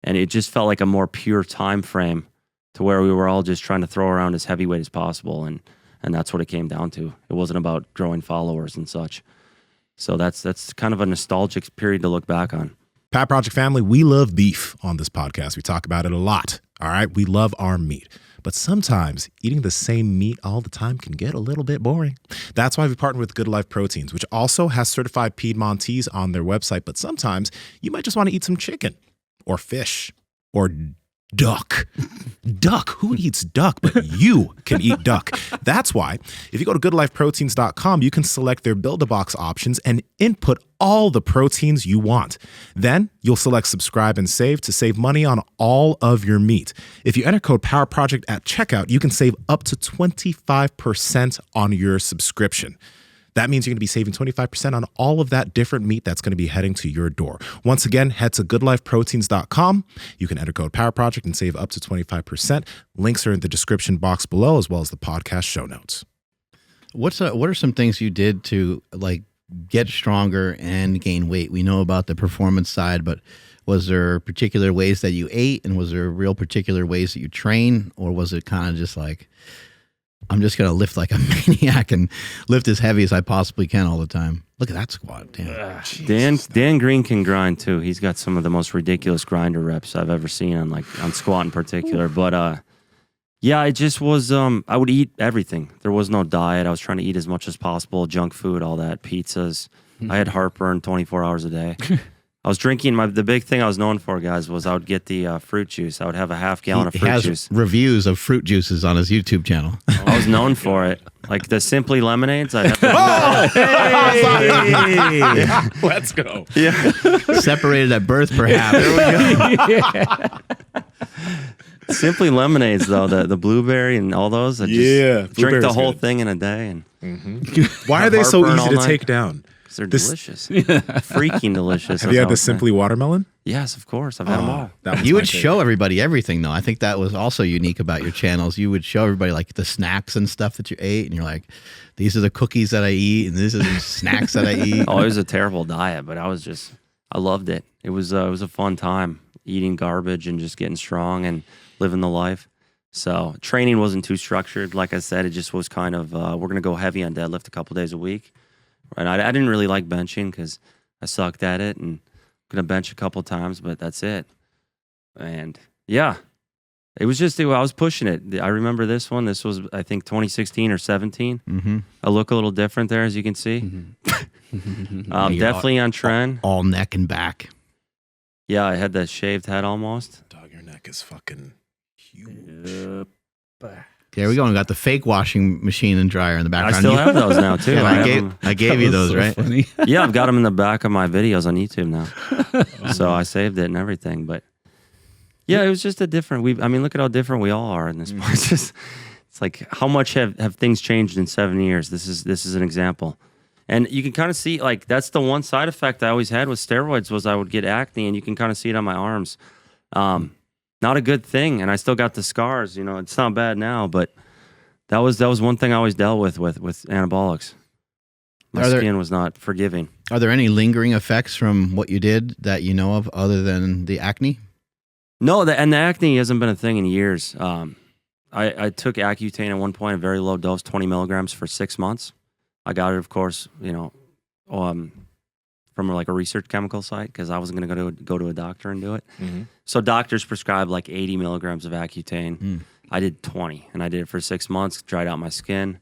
And it just felt like a more pure time frame to where we were all just trying to throw around as heavyweight as possible. And that's what it came down to. It wasn't about growing followers and such. So that's kind of a nostalgic period to look back on. Pat Project family, we love beef on this podcast. We talk about it a lot. All right. We love our meat. But sometimes eating the same meat all the time can get a little bit boring. That's why we partner with Good Life Proteins, which also has certified Piedmontese on their website. But sometimes you might just want to eat some chicken or fish or duck. Duck. Who eats duck? But you can eat duck. That's why if you go to goodlifeproteins.com, you can select their Build-A-Box options and input all the proteins you want. Then you'll select subscribe and save to save money on all of your meat. If you enter code POWERPROJECT at checkout, you can save up to 25% on your subscription. That means you're going to be saving 25% on all of that different meat that's going to be heading to your door. Once again, head to goodlifeproteins.com. You can enter code POWERPROJECT and save up to 25%. Links are in the description box below, as well as the podcast show notes. What are some things you did to like get stronger and gain weight? We know about the performance side, but was there particular ways that you ate, and was there real particular ways that you train, or was it kind of just like, I'm just going to lift like a maniac and lift as heavy as I possibly can all the time? Look at that squat. Damn. Dan Green can grind too. He's got some of the most ridiculous grinder reps I've ever seen on squat in particular. But yeah, it just was, I would eat everything. There was no diet. I was trying to eat as much as possible, junk food, all that, pizzas. I had heartburn 24 hours a day. I was drinking, the big thing I was known for, guys, was I would get the fruit juice. I would have a half gallon of fruit juice. He has reviews of fruit juices on his YouTube channel. I was known for it. Like the Simply Lemonades. I'd have Yeah, let's go. Yeah. Separated at birth, perhaps. Simply Lemonades, though, the blueberry and all those. I just drink the blueberry's whole good. thing in a day. And Why are they so heartburn easy all to night. take down? they're delicious. Freaking delicious. Have you had the Simply Watermelon? Yes, of course. I've had them all. That was You my would favorite. show everybody everything, though. I think that was also unique about your channels. You would show everybody like the snacks and stuff that you ate, and you're like, these are the cookies that I eat, and these are the snacks that I eat. Oh, it was a terrible diet, but I loved it. It was a fun time eating garbage and just getting strong and living the life. So training wasn't too structured. Like I said, it just was kind of, we're going to go heavy on deadlift a couple days a week. And I didn't really like benching because I sucked at it, and I'm going to bench a couple times, but that's it. And yeah, it was just, I was pushing it. I remember this one. This was, I think, 2016 or 17. Mm-hmm. I look a little different there, as you can see. Definitely on Tren. All neck and back. Yeah, I had that shaved head almost. Dog, your neck is fucking huge. There we go. We got the fake washing machine and dryer in the background. I still have those now, too. Yeah, I I have gave you those, right? Funny. yeah, I've got them in the back of my videos on YouTube now. So I saved it and everything. But yeah, it was just a different, look at how different we all are in this part. It's like, how much have things changed in 7 years? This is an example. And you can kind of see, like, that's the one side effect I always had with steroids was I would get acne, and you can kind of see it on my arms. Not a good thing, and I still got the scars. You know, it's not bad now, but that was one thing I always dealt with anabolics. My skin was not forgiving. Are there any lingering effects from what you did that you know of other than the acne? No, and the acne hasn't been a thing in years. I took Accutane at one point, a very low dose, 20 milligrams for 6 months. I got it, of course, from like a research chemical site because I wasn't going to go to a doctor and do it. Mm-hmm. So doctors prescribed like 80 milligrams of Accutane. I did 20, and I did it for 6 months, dried out my skin.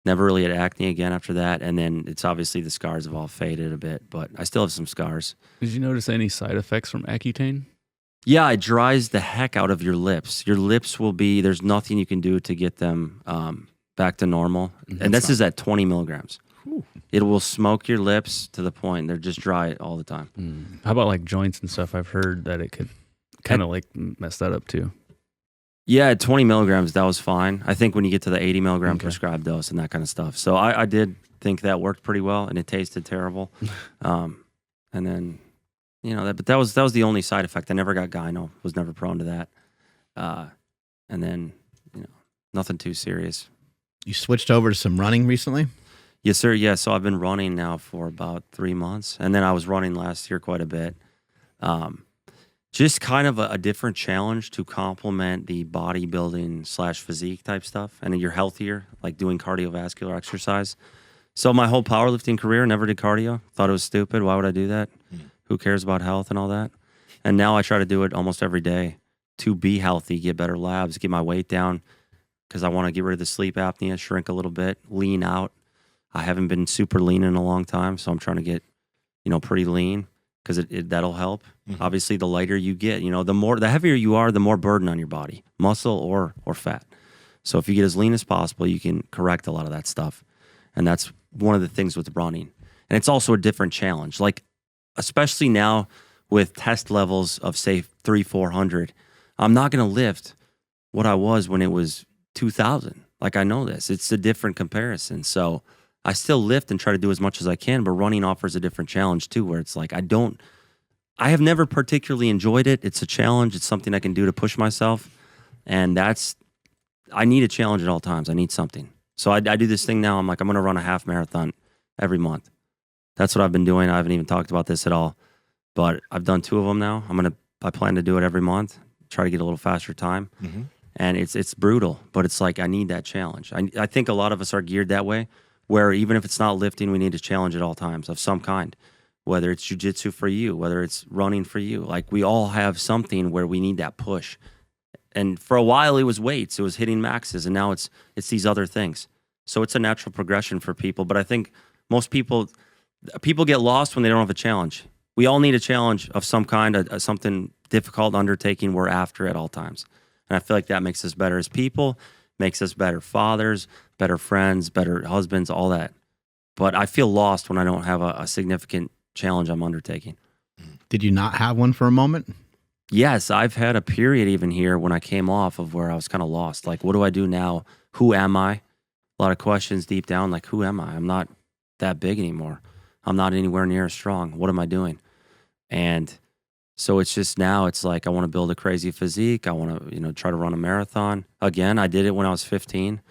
Never really had acne again after that, and then it's obviously the scars have all faded a bit, but I still have some scars. Did you notice any side effects from Accutane? Yeah, it dries the heck out of your lips. Your lips will be, there's nothing you can do to get them back to normal. And this is at 20 milligrams. Whew. It will smoke your lips to the point they're just dry all the time. How about like joints and stuff? I've heard that it could kind of like mess that up too. Yeah, at 20 milligrams, that was fine. I think when you get to the 80 milligram prescribed dose and that kind of stuff. So I did think that worked pretty well, and it tasted terrible. And then, but that was the only side effect. I never got gyno, was never prone to that. And then, nothing too serious. You switched over to some running recently? Yes, sir. Yeah, so I've been running now for about 3 months. And then I was running last year quite a bit. Just kind of a different challenge to complement the bodybuilding / physique type stuff. And you're healthier, like doing cardiovascular exercise. So my whole powerlifting career, never did cardio. Thought it was stupid. Why would I do that? Who cares about health and all that? And now I try to do it almost every day to be healthy, get better labs, get my weight down because I want to get rid of the sleep apnea, shrink a little bit, lean out. I haven't been super lean in a long time, so I'm trying to get, pretty lean. Because that'll help. Obviously, the lighter you get, the heavier you are, the more burden on your body, muscle or fat. So if you get as lean as possible, you can correct a lot of that stuff. And that's one of the things with running. And it's also a different challenge. Like, especially now with test levels of, say, 300-400, I'm not going to lift what I was when it was 2,000. Like, I know this. It's a different comparison. So I still lift and try to do as much as I can, but running offers a different challenge too, where it's like I have never particularly enjoyed it. It's a challenge. It's something I can do to push myself. And I need a challenge at all times. I need something. So I do this thing now. I'm like, I'm going to run a half marathon every month. That's what I've been doing. I haven't even talked about this at all, but I've done 2 of them now. I plan to do it every month, try to get a little faster time. And it's brutal, but it's like, I need that challenge. I think a lot of us are geared that way, where even if it's not lifting, we need a challenge at all times of some kind, whether it's jiu-jitsu for you, whether it's running for you. Like, we all have something where we need that push. And for a while, it was weights. It was hitting maxes, and now it's these other things. So it's a natural progression for people. But I think most people get lost when they don't have a challenge. We all need a challenge of some kind, something difficult undertaking we're after at all times. And I feel like that makes us better as people, makes us better fathers, better friends, better husbands, all that. But I feel lost when I don't have a significant challenge I'm undertaking. Did you not have one for a moment? Yes, I've had a period even here when I came off of where I was kind of lost. Like, what do I do now? Who am I? A lot of questions deep down, like, who am I? I'm not that big anymore. I'm not anywhere near as strong. What am I doing? And so it's just now it's like I want to build a crazy physique. I want to, try to run a marathon. Again, I did it when I was 15,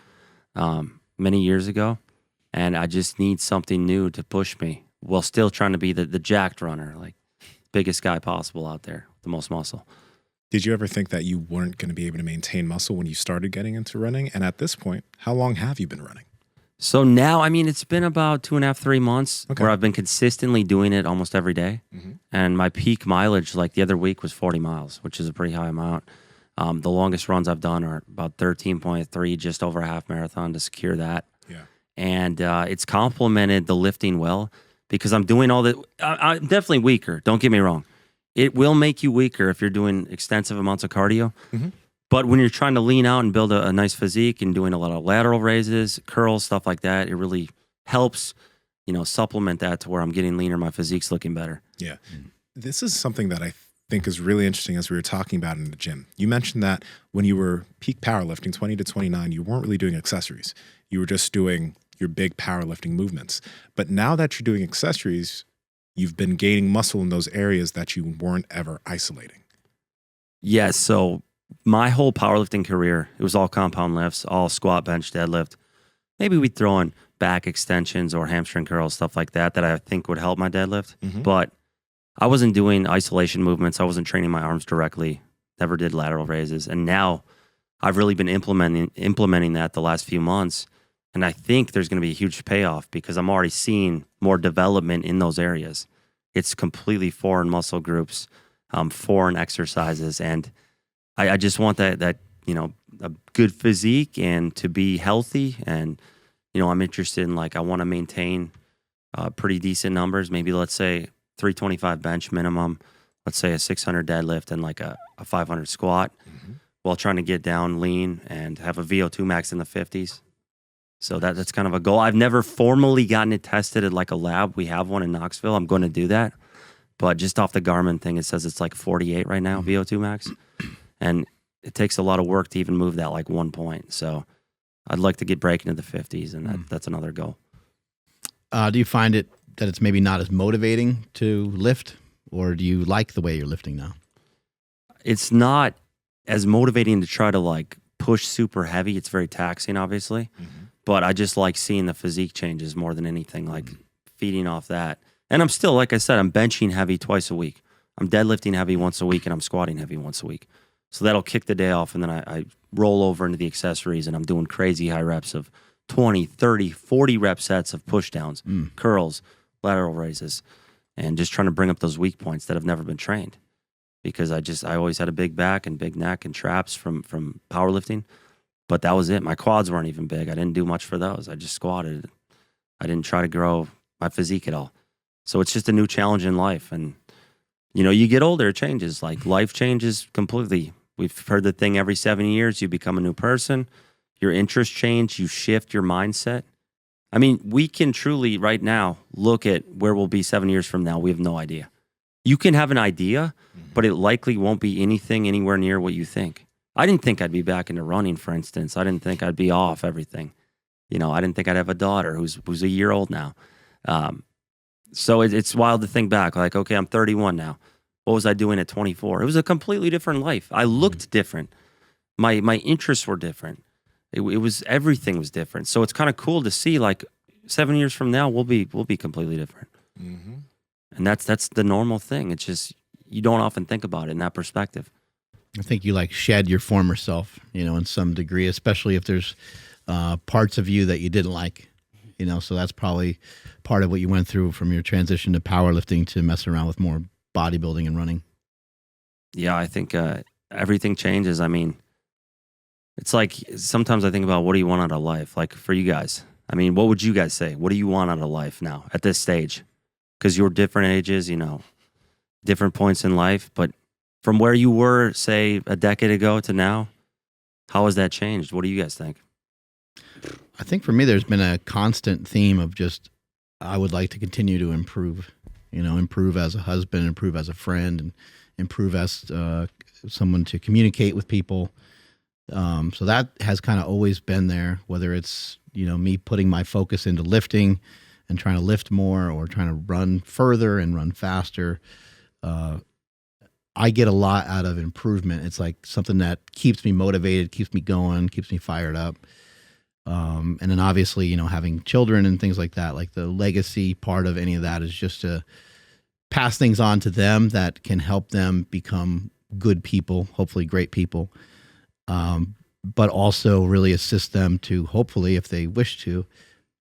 many years ago. And I just need something new to push me while still trying to be the jacked runner, like biggest guy possible out there, the most muscle. Did you ever think that you weren't going to be able to maintain muscle when you started getting into running? And at this point, how long have you been running? So now, it's been about 2.5, 3 months where I've been consistently doing it almost every day. And my peak mileage, like the other week, was 40 miles, which is a pretty high amount. The longest runs I've done are about 13.3, just over a half marathon to secure that. Yeah. And it's complemented the lifting well because I'm doing all that. I'm definitely weaker. Don't get me wrong. It will make you weaker if you're doing extensive amounts of cardio. But when you're trying to lean out and build a nice physique and doing a lot of lateral raises, curls, stuff like that, it really helps, supplement that to where I'm getting leaner, my physique's looking better. Yeah. This is something that I think is really interesting as we were talking about in the gym. You mentioned that when you were peak powerlifting, 20 to 29, you weren't really doing accessories. You were just doing your big powerlifting movements. But now that you're doing accessories, you've been gaining muscle in those areas that you weren't ever isolating. Yes, so my whole powerlifting career, it was all compound lifts, all squat, bench, deadlift. Maybe we'd throw in back extensions or hamstring curls, stuff like that I think would help my deadlift. But I wasn't doing isolation movements. I wasn't training my arms directly. Never did lateral raises. And now I've really been implementing that the last few months. And I think there's going to be a huge payoff because I'm already seeing more development in those areas. It's completely foreign muscle groups, foreign exercises. And I just want that, you know, a good physique and to be healthy. And, you know, I'm interested in, like, I want to maintain pretty decent numbers. Maybe let's say 325 bench minimum, let's say a 600 deadlift and like a 500 squat, while trying to get down lean and have a VO2 max in the 50s. So that's kind of a goal. I've never formally gotten it tested at like a lab. We have one in Knoxville. I'm going to do that. But just off the Garmin thing, it says it's like 48 right now, VO2 max. And it takes a lot of work to even move that like 1 point. So I'd like to get breaking to the 50s, and that's another goal. Do you find it that it's maybe not as motivating to lift, or do you like the way you're lifting now? It's not as motivating to try to like push super heavy. It's very taxing, obviously. But I just like seeing the physique changes more than anything, like feeding off that. And I'm still, like I said, I'm benching heavy twice a week. I'm deadlifting heavy once a week, and I'm squatting heavy once a week. So that'll kick the day off, and then I roll over into the accessories, and I'm doing crazy high reps of 20, 30, 40 rep sets of push downs, curls, lateral raises, and just trying to bring up those weak points that have never been trained. Because I always had a big back and big neck and traps from powerlifting. But that was it. My quads weren't even big. I didn't do much for those. I just squatted. I didn't try to grow my physique at all. So it's just a new challenge in life. And, you know, you get older, it changes. Like, life changes completely. We've heard the thing, every 7 years, you become a new person. Your interests change. You shift your mindset. I mean, we can truly right now look at where we'll be 7 years from now. We have no idea. You can have an idea, but it likely won't be anything anywhere near what you think. I didn't think I'd be back into running, for instance. I didn't think I'd be off everything. You know, I didn't think I'd have a daughter who's a year old now. So it's wild to think back. Like, okay, I'm 31 now. What was I doing at 24? It was a completely different life. I looked different. My interests were different. It was, everything was different. So it's kind of cool to see, like, 7 years from now, we'll be completely different. And that's the normal thing. It's just, you don't often think about it in that perspective. I think you like shed your former self, you know, in some degree, especially if there's parts of you that you didn't like, you know, so that's probably part of what you went through from your transition to powerlifting to messing around with more bodybuilding and running. Yeah, I think everything changes. I mean, it's like, sometimes I think about, what do you want out of life? Like, for you guys, I mean, what would you guys say? What do you want out of life now at this stage? Because you're different ages, you know, different points in life, but from where you were, say, a decade ago to now, how has that changed? What do you guys think? I think for me, there's been a constant theme of just, I would like to continue to improve, you know, improve as a husband, improve as a friend, and improve as someone to communicate with people. So that has kind of always been there, whether it's, you know, me putting my focus into lifting and trying to lift more, or trying to run further and run faster. I get a lot out of improvement. It's like something that keeps me motivated, keeps me going, keeps me fired up. And then obviously, you know, having children and things like that, like the legacy part of any of that is just to pass things on to them that can help them become good people, hopefully great people. But also really assist them to, hopefully, if they wish to,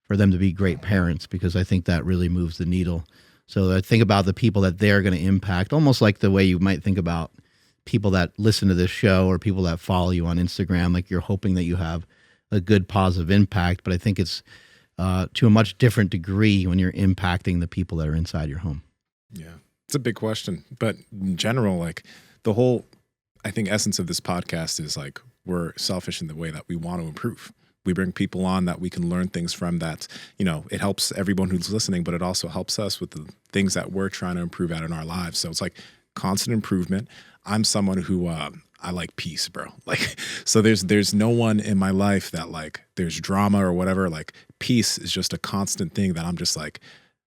for them to be great parents, because I think that really moves the needle. So I think about the people that they're going to impact, almost like the way you might think about people that listen to this show or people that follow you on Instagram. Like, you're hoping that you have a good positive impact, but I think it's to a much different degree when you're impacting the people that are inside your home. Yeah, it's a big question. But in general, like, the whole, I think, essence of this podcast is like, we're selfish in the way that we want to improve. We bring people on that we can learn things from, that, you know, it helps everyone who's listening, but it also helps us with the things that we're trying to improve out in our lives. So it's like constant improvement. I'm someone who, I like peace, bro. Like, so there's no one in my life that, like, there's drama or whatever. Like, peace is just a constant thing that I'm just like,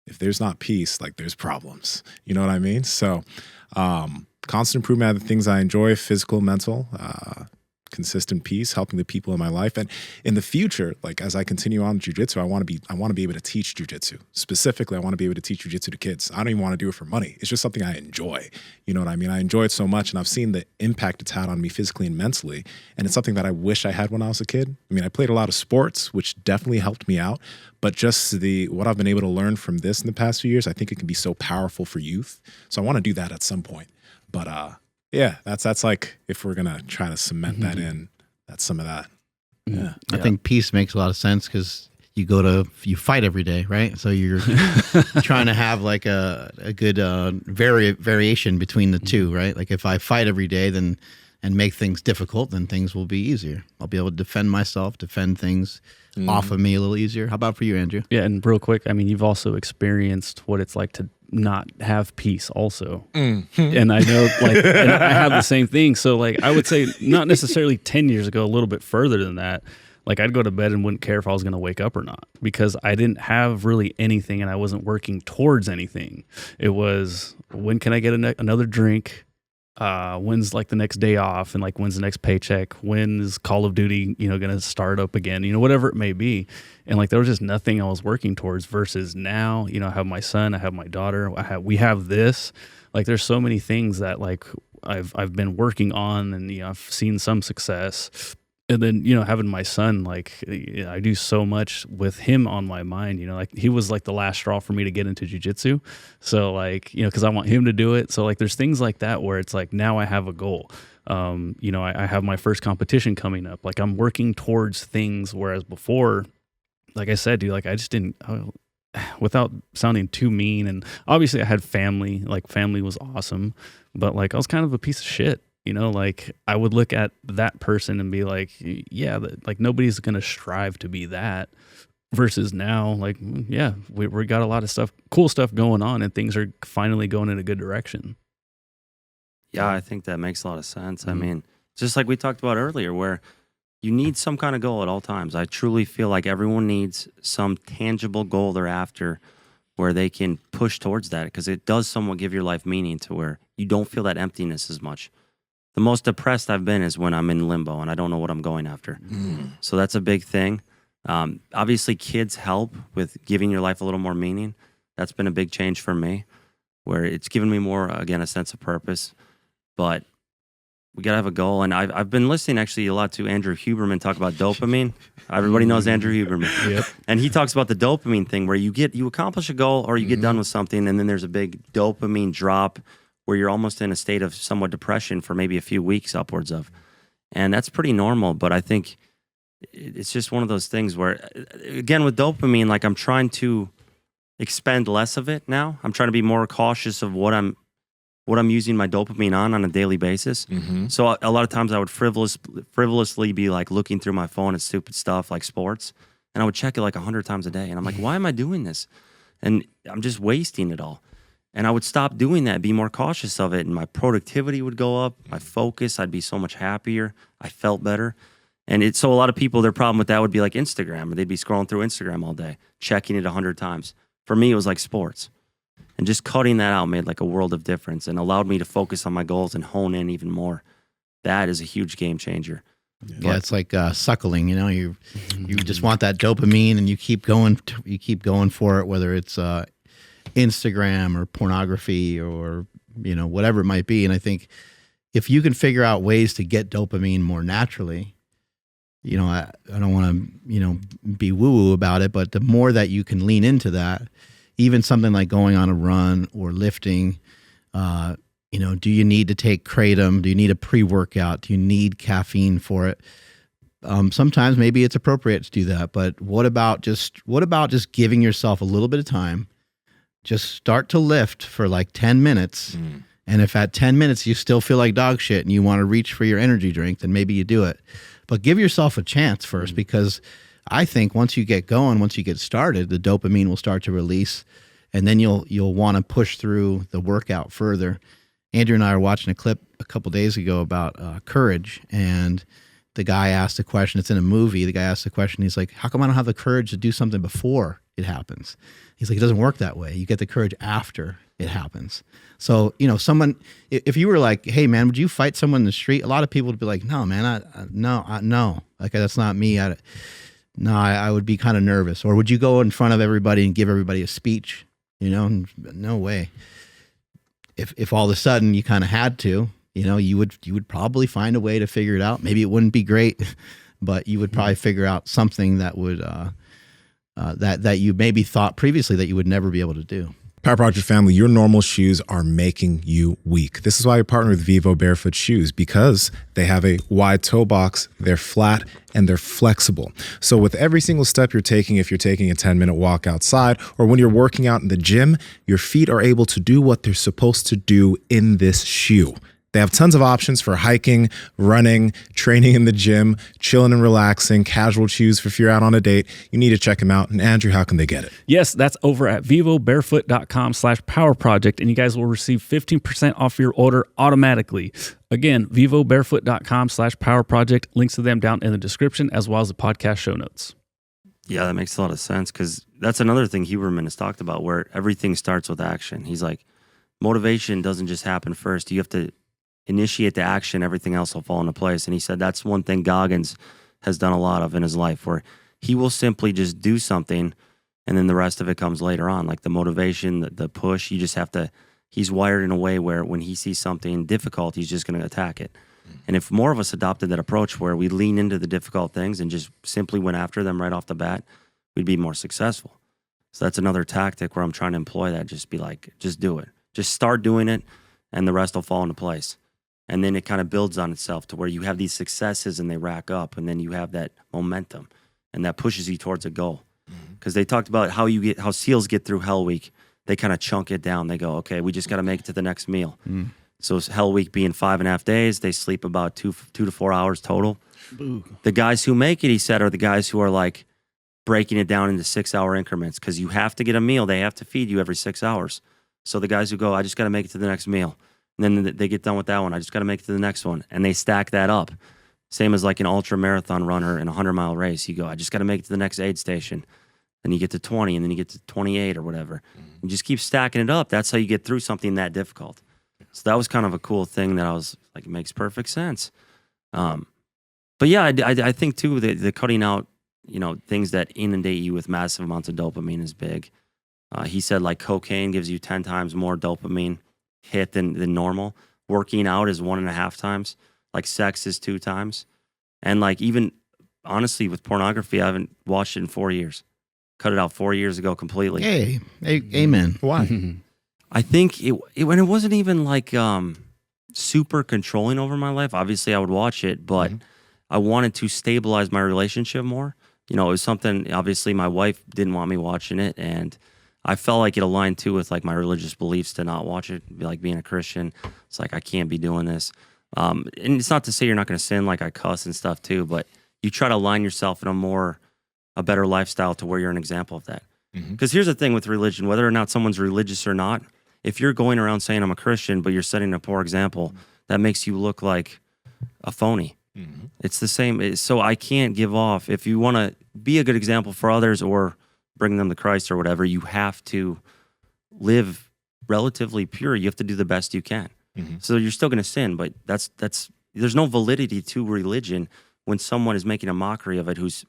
if there's not peace, like, there's problems. You know what I mean? So, constant improvement are the things I enjoy, physical, mental, consistent peace, helping the people in my life. And in the future, like as I continue on jiu-jitsu, I want to be able to teach jiu-jitsu. Specifically, I want to be able to teach jiu-jitsu to kids. I don't even want to do it for money. It's just something I enjoy. You know what I mean? I enjoy it so much, and I've seen the impact it's had on me physically and mentally. And it's something that I wish I had when I was a kid. I mean, I played a lot of sports, which definitely helped me out. But just what I've been able to learn from this in the past few years, I think it can be so powerful for youth. So I want to do that at some point. But yeah, that's like, if we're gonna try to cement that in, that's some of that. Yeah, I think peace makes a lot of sense because you fight every day, right? So you're trying to have like a good variation between the two, right? Like if I fight every day, and make things difficult, then things will be easier. I'll be able to defend myself, defend things off of me a little easier. How about for you, Andrew? Yeah, and real quick, I mean, you've also experienced what it's like to not have peace also. And I know, like, and I have the same thing. So, like, I would say not necessarily 10 years ago, a little bit further than that. Like, I'd go to bed and wouldn't care if I was going to wake up or not because I didn't have really anything and I wasn't working towards anything. It was, when can I get another drink? When's like the next day off, and like when's the next paycheck? When is Call of Duty, going to start up again? Whatever it may be. And like there was just nothing I was working towards. Versus now, I have my son, I have my daughter, we have this. Like there's so many things that like I've been working on, and I've seen some success. And then, having my son, like, I do so much with him on my mind, like he was like the last straw for me to get into jiu-jitsu. So like, because I want him to do it. So like, there's things like that where it's like, now I have a goal. I have my first competition coming up. Like I'm working towards things. Whereas before, like I said, dude, like I just didn't, without sounding too mean. And obviously I had family, like family was awesome, but like I was kind of a piece of shit. Like I would look at that person and be like, yeah, like nobody's going to strive to be that. Versus now, like, yeah, we got a lot of cool stuff going on, and things are finally going in a good direction. Yeah, I think that makes a lot of sense. I mean, just like we talked about earlier, where you need some kind of goal at all times. I truly feel like everyone needs some tangible goal they're after where they can push towards that, because it does somewhat give your life meaning to where you don't feel that emptiness as much. The most depressed I've been is when I'm in limbo and I don't know what I'm going after. So that's a big thing. Obviously, kids help with giving your life a little more meaning. That's been a big change for me, where it's given me more, again, a sense of purpose. But we got to have a goal. And I've been listening actually a lot to Andrew Huberman talk about dopamine. Everybody knows Andrew Huberman. Yep. And he talks about the dopamine thing, where you accomplish a goal or you get done with something, and then there's a big dopamine drop where you're almost in a state of somewhat depression for maybe a few weeks upwards of. And that's pretty normal, but I think it's just one of those things where, again, with dopamine, like I'm trying to expend less of it now. I'm trying to be more cautious of what I'm using my dopamine on a daily basis. So a lot of times I would frivolously be like looking through my phone at stupid stuff like sports, and I would check it like 100 times a day. And I'm like, why am I doing this? And I'm just wasting it all. And I would stop doing that, be more cautious of it, and my productivity would go up, my focus, I'd be so much happier, I felt better. And so a lot of people, their problem with that would be like Instagram, or they'd be scrolling through Instagram all day, checking it 100 times. For me, it was like sports. And just cutting that out made like a world of difference and allowed me to focus on my goals and hone in even more. That is a huge game changer. Yeah, it's like suckling. You just want that dopamine, and you keep going for it, whether it's Instagram or pornography or whatever it might be. And I think if you can figure out ways to get dopamine more naturally, I don't want to be woo-woo about it, but the more that you can lean into that, even something like going on a run or lifting, do you need to take kratom? Do you need a pre-workout? Do you need caffeine for it? Sometimes maybe it's appropriate to do that, but what about just giving yourself a little bit of time? Just start to lift for like 10 minutes. And if at 10 minutes you still feel like dog shit and you want to reach for your energy drink, then maybe you do it. But give yourself a chance first, because I think once you get going, once you get started, the dopamine will start to release, and then you'll want to push through the workout further. Andrew and I were watching a clip a couple days ago about courage, and the guy asked a question. It's in a movie. The guy asked a question. He's like, how come I don't have the courage to do something before it happens? He's like, it doesn't work that way. You get the courage after it happens. So, someone, if you were like, hey man, would you fight someone in the street? A lot of people would be like, no, man, no, like that's not me. I would be kind of nervous. Or would you go in front of everybody and give everybody a speech? No way. If all of a sudden you kind of had to, you would probably find a way to figure it out. Maybe it wouldn't be great, but you would probably figure out something that would that you maybe thought previously that you would never be able to do. Power Project family, your normal shoes are making you weak. This is why you partner with Vivo Barefoot Shoes, because they have a wide toe box, they're flat, and they're flexible. So with every single step you're taking, if you're taking a 10-minute walk outside, or when you're working out in the gym, your feet are able to do what they're supposed to do in this shoe. They have tons of options for hiking, running, training in the gym, chilling and relaxing, casual shoes for if you're out on a date. You need to check them out. And Andrew, how can they get it? Yes, that's over at vivobarefoot.com/powerproject, and you guys will receive 15% off your order automatically. Again, vivobarefoot.com/powerproject. Links to them down in the description as well as the podcast show notes. Yeah, that makes a lot of sense, because that's another thing Huberman has talked about, where everything starts with action. He's like, motivation doesn't just happen first. You have to initiate the action, everything else will fall into place. And he said that's one thing Goggins has done a lot of in his life, where he will simply just do something and then the rest of it comes later on. Like the motivation, the push, you just have to, he's wired in a way where when he sees something difficult, he's just going to attack it. And if more of us adopted that approach where we lean into the difficult things and just simply went after them right off the bat, we'd be more successful. So that's another tactic where I'm trying to employ that. Just be like, just do it. Just start doing it and the rest will fall into place. And then it kind of builds on itself to where you have these successes and they rack up, and then you have that momentum and that pushes you towards a goal. Because they talked about how SEALs get through Hell Week. They kind of chunk it down. They go, okay, we just got to make it to the next meal. So Hell Week being 5.5 days, they sleep about 2 to 4 hours total. Ooh. The guys who make it, he said, are the guys who are like breaking it down into 6-hour increments, because you have to get a meal. They have to feed you every 6 hours. So the guys who go, I just got to make it to the next meal. And then they get done with that one. I just got to make it to the next one. And they stack that up. Same as like an ultra marathon runner in a 100-mile race. You go, I just got to make it to the next aid station. Then you get to 20, and then you get to 28 or whatever. You just keep stacking it up. That's how you get through something that difficult. So that was kind of a cool thing that I was like, it makes perfect sense. But yeah, I think too, the cutting out, things that inundate you with massive amounts of dopamine is big. He said like cocaine gives you 10 times more dopamine hit than normal. Working out is 1.5 times. Like sex is 2 times. And like even honestly with pornography, I haven't watched it in 4 years. Cut it out 4 years ago completely. Hey, amen. Why? I think it wasn't even like super controlling over my life. Obviously I would watch it, but I wanted to stabilize my relationship more. It was something, obviously my wife didn't want me watching it, and I felt like it aligned too with like my religious beliefs to not watch it. Like being a Christian, it's like I can't be doing this. And it's not to say you're not going to sin, like I cuss and stuff too, but you try to align yourself in a better lifestyle to where you're an example of that. Because here's the thing with religion, whether or not someone's religious or not, if you're going around saying I'm a Christian, but you're setting a poor example, that makes you look like a phony. It's the same. So I can't give off. If you want to be a good example for others or bring them to Christ or whatever, you have to live relatively pure. You have to do the best you can. So you're still going to sin, but that's there's no validity to religion when someone is making a mockery of it who's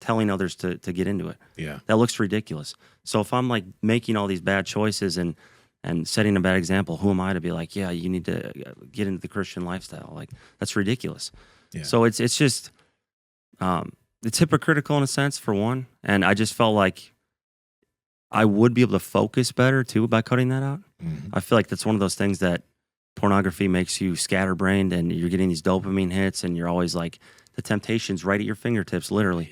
telling others to get into it. Yeah. That looks ridiculous. So if I'm like making all these bad choices and setting a bad example, who am I to be like, yeah, you need to get into the Christian lifestyle? Like, that's ridiculous. Yeah. So it's just, it's hypocritical in a sense, for one. And I just felt like I would be able to focus better too by cutting that out. I feel like that's one of those things that pornography makes you scatterbrained, and you're getting these dopamine hits, and you're always like, the temptation's right at your fingertips, literally.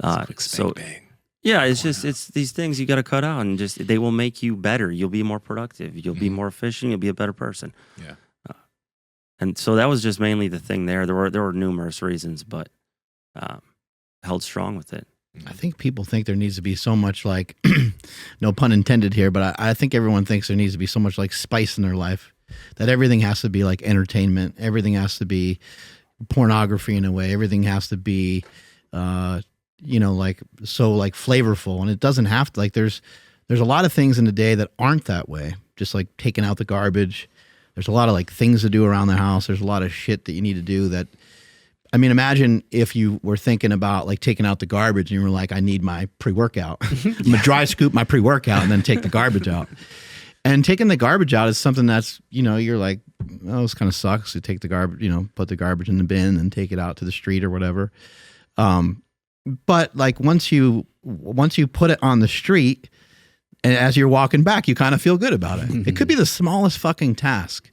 Bang. Yeah, it's these things you got to cut out, and just they will make you better. You'll be more productive. You'll be more efficient. You'll be a better person. Yeah. And so that was just mainly the thing there. There were numerous reasons, but held strong with it. I think people think there needs to be so much like, no pun intended here, but I think everyone thinks there needs to be so much like spice in their life, that everything has to be like entertainment. Everything has to be pornography in a way. Everything has to be, like so like flavorful, and it doesn't have to. Like there's a lot of things in the day that aren't that way. Just like taking out the garbage. There's a lot of like things to do around the house. There's a lot of shit that you need to do that. I mean, imagine if you were thinking about like taking out the garbage and you were like, I need my pre-workout. I'm gonna dry scoop my pre-workout and then take the garbage out. And taking the garbage out is something that's, you're like, oh, this kind of sucks. You take the garbage, put the garbage in the bin and take it out to the street or whatever. But like once you put it on the street, and as you're walking back, you kind of feel good about it. It could be the smallest fucking task.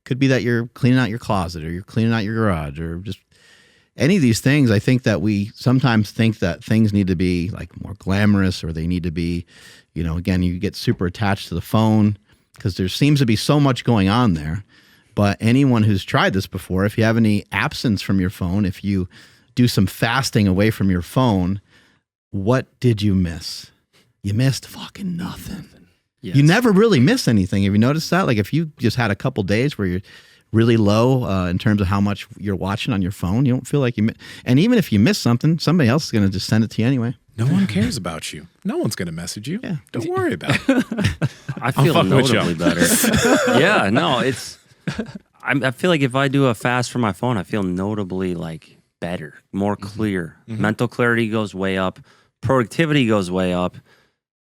Could be that you're cleaning out your closet or you're cleaning out your garage or just any of these things. I think that we sometimes think that things need to be like more glamorous, or they need to be, again, you get super attached to the phone because there seems to be so much going on there. But anyone who's tried this before, if you have any absence from your phone, if you do some fasting away from your phone, what did you miss? You missed fucking nothing. Yes. You never really miss anything. Have you noticed that? Like if you just had a couple days where you're really low in terms of how much you're watching on your phone, you don't feel like you miss. And even if you miss something, somebody else is going to just send it to you anyway. No one cares about you. No one's going to message you. Yeah. Don't worry about it. I feel notably better. Yeah, no, I feel like if I do a fast for my phone, I feel notably like better, more clear. Mental clarity goes way up. Productivity goes way up.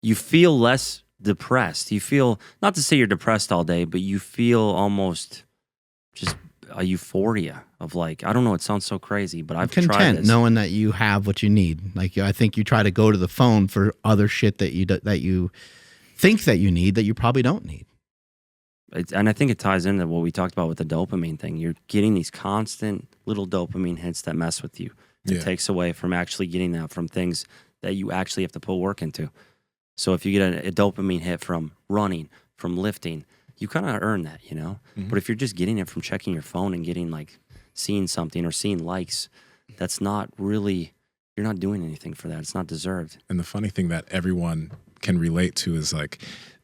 You feel less depressed. You feel, not to say you're depressed all day, but you feel almost just a euphoria of like, I don't know, it sounds so crazy, but I've tried content this. knowing that you have what you need. Like I think you try to go to the phone for other shit that you think that you need that you probably don't need. And I think it ties into what we talked about with the dopamine thing. You're getting these constant little dopamine hits that mess with you. It takes away from actually getting that from things that you actually have to put work into. So if you get a dopamine hit from running, from lifting, you kind of earn that, But if you're just getting it from checking your phone and getting like seeing something or seeing likes, that's not really, you're not doing anything for that. It's not deserved. And the funny thing that everyone can relate to is like,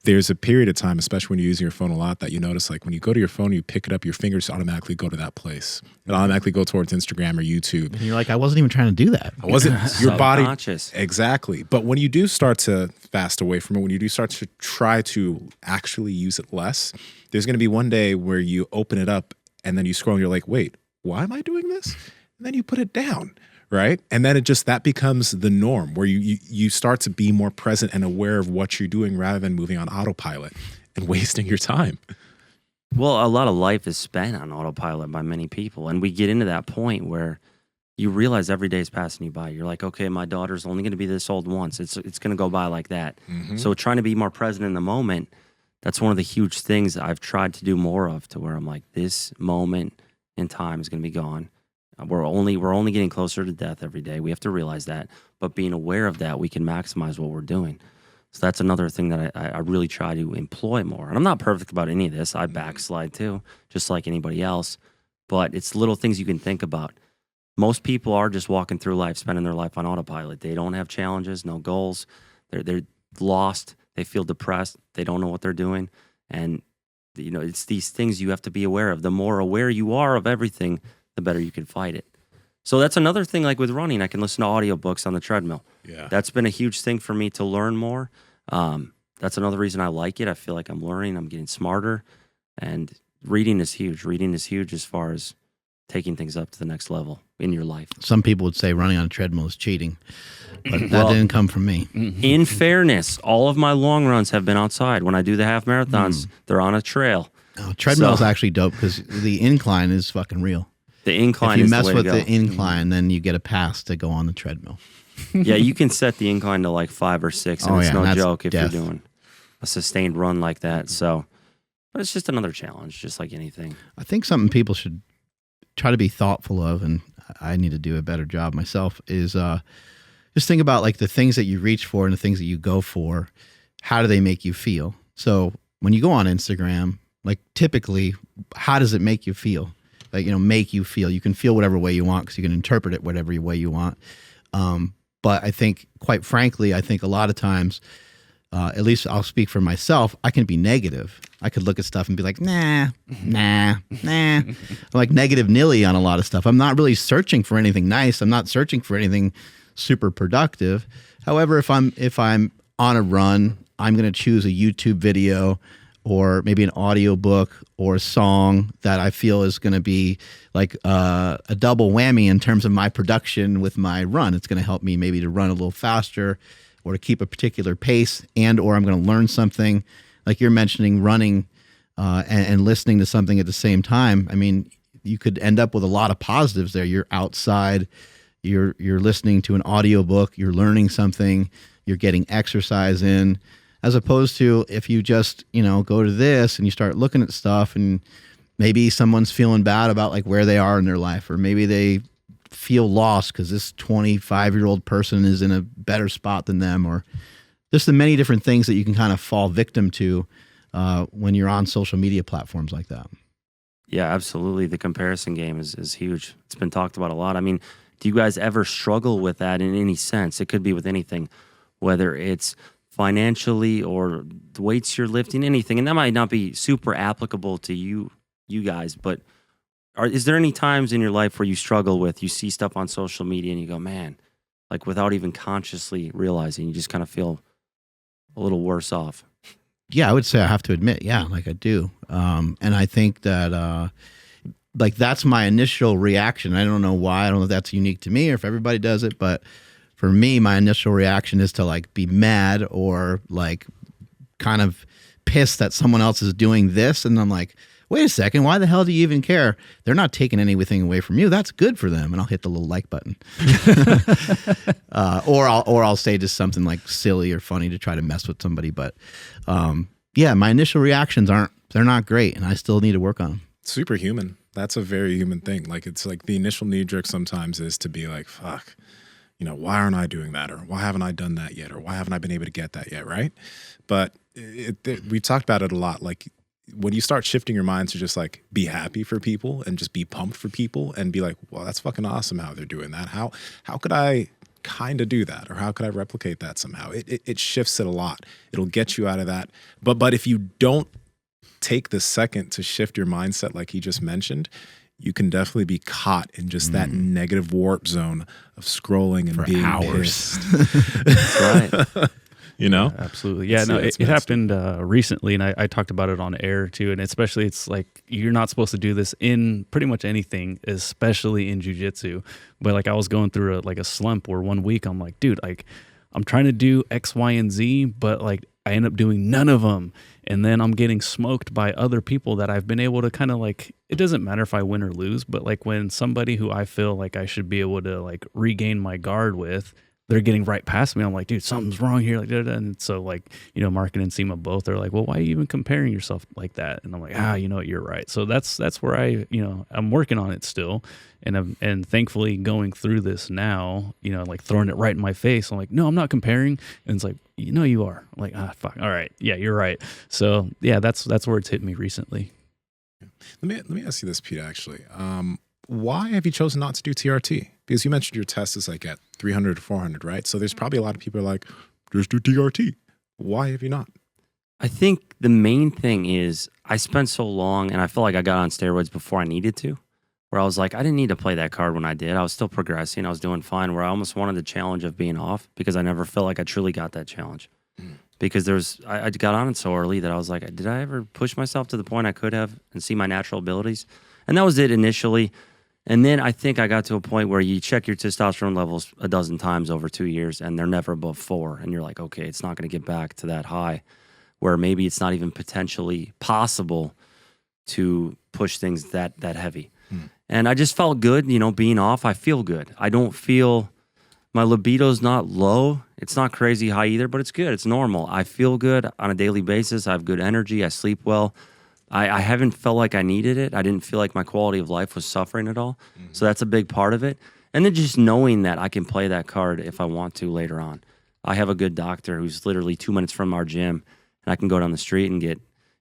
there's a period of time, especially when you're using your phone a lot, that you notice like when you go to your phone, you pick it up, your fingers automatically go to that place. It automatically go towards Instagram or YouTube. And you're like, I wasn't even trying to do that. I wasn't, your body. Subconscious. Exactly. But when you do start to fast away from it, when you do start to try to actually use it less, there's going to be one day where you open it up and then you scroll and you're like, wait, why am I doing this? And then you put it down. Right. And then that becomes the norm where you start to be more present and aware of what you're doing rather than moving on autopilot and wasting your time. Well, a lot of life is spent on autopilot by many people. And we get into that point where you realize every day is passing you by. You're like, okay, my daughter's only going to be this old once. It's going to go by like that. So trying to be more present in the moment, that's one of the huge things I've tried to do more of, to where I'm like, this moment in time is going to be gone. We're only getting closer to death every day. We have to realize that. But being aware of that, we can maximize what we're doing. So that's another thing that I really try to employ more. And I'm not perfect about any of this. I backslide too, just like anybody else. But it's little things you can think about. Most people are just walking through life, spending their life on autopilot. They don't have challenges, no goals. They're lost. They feel depressed. They don't know what they're doing. And it's these things you have to be aware of. The more aware you are of everything, the better you can fight it. So that's another thing, like with running, I can listen to audiobooks on the treadmill. Yeah. That's been a huge thing for me to learn more. That's another reason I like it. I feel like I'm learning, I'm getting smarter, and reading is huge. Reading is huge as far as taking things up to the next level in your life. Some people would say running on a treadmill is cheating, but that didn't come from me. In fairness, all of my long runs have been outside. When I do the half marathons, they're on a trail. Oh, treadmill is actually dope because the incline is fucking real. The incline if you is mess the way with to go. the incline, then you get a pass to go on the treadmill. Yeah, you can set the incline to like 5 or 6, and it's no that's joke if death. you're doing a sustained run like that. So, but it's just another challenge, just like anything. I think something people should try to be thoughtful of, and I need to do a better job myself, is just think about like the things that you reach for and the things that you go for. How do they make you feel? So when you go on Instagram, like typically, how does it make you feel? Like, make you feel. You can feel whatever way you want because you can interpret it whatever way you want. But I think, quite frankly, a lot of times at least I'll speak for myself, I can be negative. I could look at stuff and be like, nah. I'm like negative Nilly on a lot of stuff. I'm not really searching for anything nice. I'm not searching for anything super productive. However, if I'm on a run, I'm going to choose a YouTube video or maybe an audio book or a song that I feel is going to be like a double whammy in terms of my production with my run. It's going to help me maybe to run a little faster or to keep a particular pace, and or I'm going to learn something. Like you're mentioning running and listening to something at the same time. I mean, you could end up with a lot of positives there. You're outside, you're listening to an audiobook, you're learning something, you're getting exercise in, as opposed to if you just, go to this and you start looking at stuff and maybe someone's feeling bad about like where they are in their life, or maybe they feel lost because this 25-year-old person is in a better spot than them, or just the many different things that you can kind of fall victim to when you're on social media platforms like that. Yeah, absolutely. The comparison game is huge. It's been talked about a lot. I mean, do you guys ever struggle with that in any sense? It could be with anything, whether it's financially or the weights you're lifting, anything. And that might not be super applicable to you guys, but is there any times in your life where you struggle with, you see stuff on social media and you go, man, like without even consciously realizing, you just kind of feel a little worse off? Yeah, I would say I have to admit, yeah, like I do. And I think that like that's my initial reaction. I don't know why. I don't know if that's unique to me or if everybody does it, but for me, my initial reaction is to like be mad or like kind of pissed that someone else is doing this. And I'm like, wait a second, why the hell do you even care? They're not taking anything away from you. That's good for them. And I'll hit the little like button. Or I'll say just something like silly or funny to try to mess with somebody. But yeah, my initial reactions they're not great, and I still need to work on them. Superhuman. That's a very human thing. Like, it's like the initial knee jerk sometimes is to be like, fuck, why aren't I doing that? Or why haven't I done that yet? Or why haven't I been able to get that yet? Right. But we talked about it a lot. Like, when you start shifting your mind to just like be happy for people and just be pumped for people and be like, well, that's fucking awesome how they're doing that. How could I kind of do that? Or how could I replicate that somehow? It shifts it a lot. It'll get you out of that. But if you don't take the second to shift your mindset, like he just mentioned, you can definitely be caught in just that negative warp zone of scrolling and for being hours. That's right. Absolutely. Yeah, it happened recently, and I talked about it on air too. And especially, it's like you're not supposed to do this in pretty much anything, especially in jiu-jitsu. But like I was going through a slump where one week I'm like, dude, like I'm trying to do X, Y, and Z, but like I end up doing none of them. And then I'm getting smoked by other people that I've been able to kind of like, it doesn't matter if I win or lose, but like when somebody who I feel like I should be able to like regain my guard with, they're getting right past me. I'm like, dude, something's wrong here. Like, and so like, Mark and Nsima both are like, well, why are you even comparing yourself like that? And I'm like, you're right. So that's where I'm working on it still. And thankfully going through this now, like throwing it right in my face. I'm like, no, I'm not comparing. And it's like, you are. I'm like, fuck. All right. Yeah, you're right. So yeah, that's where it's hit me recently. Let me ask you this, Pete, actually. Why have you chosen not to do TRT? Because you mentioned your test is like at 300 to 400, right? So there's probably a lot of people who are like, just do TRT. Why have you not? I think the main thing is I spent so long, and I feel like I got on steroids before I needed to, where I was like, I didn't need to play that card when I did. I was still progressing. I was doing fine, where I almost wanted the challenge of being off because I never felt like I truly got that challenge. Because I got on it so early that I was like, did I ever push myself to the point I could have and see my natural abilities? And that was it initially. And then I think I got to a point where you check your testosterone levels a dozen times over 2 years and they're never above 4. And you're like, okay, it's not going to get back to that high, where maybe it's not even potentially possible to push things that heavy. And I just felt good, being off. I feel good. I don't feel, my libido's not low. It's not crazy high either, but it's good. It's normal. I feel good on a daily basis. I have good energy. I sleep well. I haven't felt like I needed it. I didn't feel like my quality of life was suffering at all. So that's a big part of it. And then just knowing that I can play that card if I want to later on. I have a good doctor who's literally 2 minutes from our gym, and I can go down the street and get,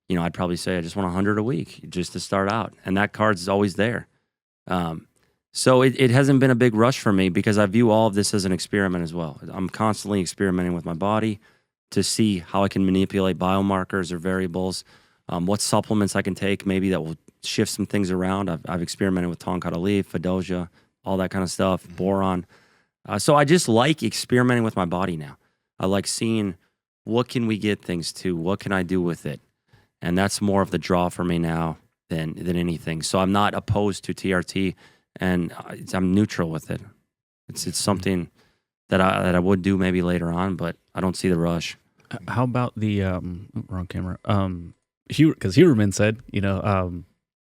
I'd probably say I just want 100 a week just to start out. And that card's always there. So it hasn't been a big rush for me because I view all of this as an experiment as well. I'm constantly experimenting with my body, to see how I can manipulate biomarkers or variables, what supplements I can take maybe that will shift some things around. I've experimented with tonkat leaf, Fedosia, all that kind of stuff, boron. So I just like experimenting with my body now. I like seeing what can we get things to, what can I do with it, and that's more of the draw for me now than anything. So I'm not opposed to TRT, and I'm neutral with it. It's something that I would do maybe later on, but I don't see the rush. How about the wrong camera? Because Huberman said,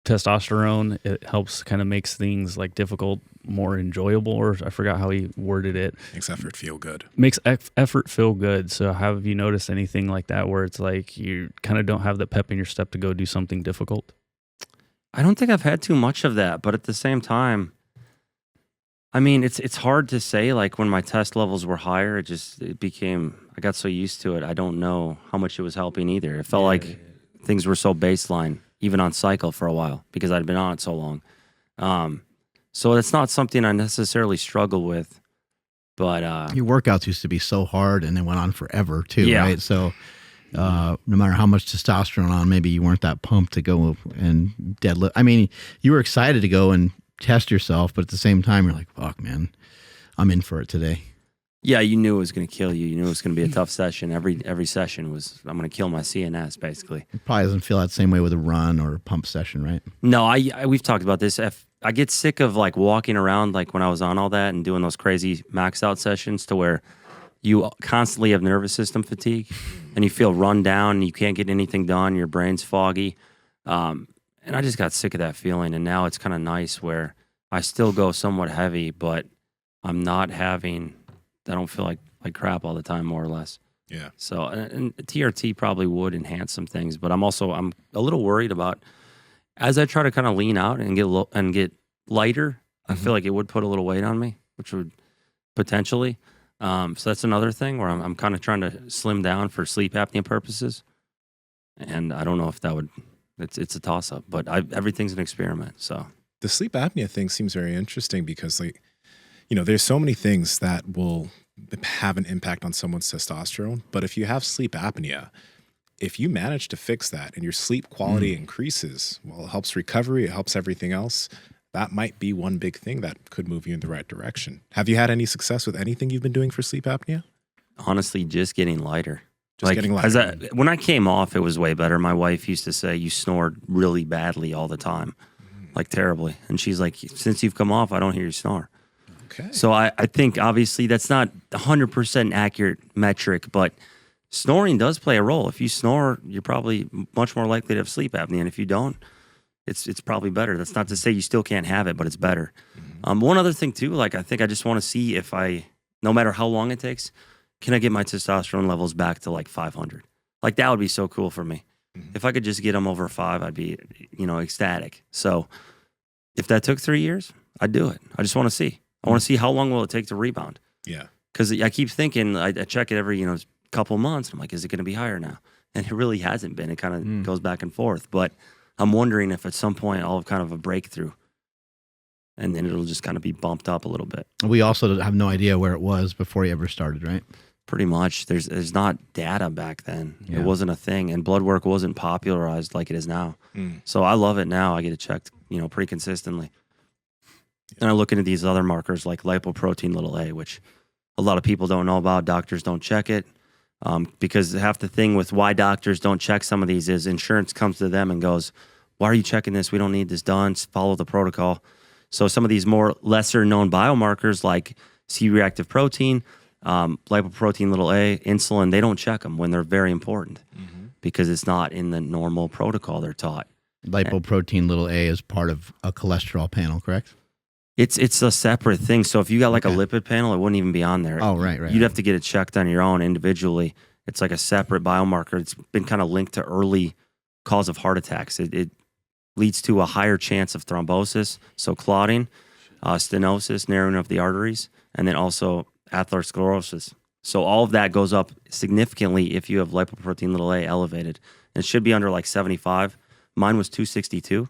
testosterone, it helps, kind of makes things like difficult more enjoyable, or I forgot how he worded it. Makes effort feel good. Makes effort feel good. So have you noticed anything like that where it's like you kind of don't have the pep in your step to go do something difficult? I don't think I've had too much of that, but at the same time, I mean, it's hard to say. Like when my test levels were higher, I got so used to it. I don't know how much it was helping either. It felt like things were so baseline, even on cycle for a while, because I'd been on it so long. So it's not something I necessarily struggle with, but your workouts used to be so hard and they went on forever too, Yeah. right? So no matter how much testosterone on, maybe you weren't that pumped to go and deadlift. I mean, you were excited to go and test yourself, but at the same time, you're like, fuck, man, I'm in for it today. yeah, you knew it was going to kill you. You knew it was going to be a tough session. Every session was, I'm going to kill my CNS, basically. It probably doesn't feel that same way with a run or a pump session, right? No, we've talked about this. I get sick of like walking around like when I was on all that and doing those crazy max out sessions to where you constantly have nervous system fatigue and you feel run down and you can't get anything done. Your brain's foggy. And I just got sick of that feeling. And now it's kind of nice where I still go somewhat heavy, but I don't feel like crap all the time, more or less. Yeah. So, and TRT probably would enhance some things, but I'm a little worried about as I try to kind of lean out and get lighter. I feel like it would put a little weight on me, which would potentially. So that's another thing where I'm kind of trying to slim down for sleep apnea purposes, and I don't know if that would. It's a toss up, but everything's an experiment. So The sleep apnea thing seems very interesting because, like, there's so many things that will have an impact on someone's testosterone. But if you have sleep apnea, if you manage to fix that and your sleep quality increases, well, it helps recovery, it helps everything else. That might be one big thing that could move you in the right direction. Have you had any success with anything you've been doing for sleep apnea? honestly, just getting lighter. Getting lighter. When I came off, it was way better. My wife used to say, you snored really badly all the time, like terribly. And she's like, since you've come off, I don't hear you snore. Okay. So I think obviously that's not 100% accurate metric, but snoring does play a role. If you snore, you're probably much more likely to have sleep apnea. And if you don't, it's probably better. That's not to say you still can't have it, but it's better. One other thing too, like I think I just want to see if no matter how long it takes, can I get my testosterone levels back to like 500? Like that would be so cool for me. If I could just get them over 5, I'd be, ecstatic. So if that took 3 years, I'd do it. I just want to see. I want to see how long will it take to rebound. Yeah. Because I keep thinking, I check it every, couple months. I'm like, is it going to be higher now? And it really hasn't been. It kind of goes back and forth. But I'm wondering if at some point I'll have kind of a breakthrough. And then it'll just kind of be bumped up a little bit. We also have no idea where it was before you ever started, right? Pretty much. There's not data back then. Yeah. It wasn't a thing. And Bloodwork wasn't popularized like it is now. So I love it now. I get it checked, pretty consistently. And I look into these other markers like lipoprotein(a), which a lot of people don't know about. Doctors don't check it. Because half the thing with why doctors don't check some of these is insurance comes to them and goes, why are you checking this? We don't need this done. Follow the protocol. So some of these more lesser known biomarkers like C-reactive protein, lipoprotein(a), insulin, they don't check them when they're very important because it's not in the normal protocol they're taught. Lipoprotein(a) is part of a cholesterol panel, correct? It's a separate thing. So if you got like a lipid panel, it wouldn't even be on there. Oh, right. You'd have to get it checked on your own individually. It's like a separate biomarker. It's been kind of linked to early cause of heart attacks. It leads to a higher chance of thrombosis, so clotting, stenosis, narrowing of the arteries, and then also atherosclerosis. So all of that goes up significantly if you have lipoprotein(a) elevated. And it should be under like 75. Mine was 262.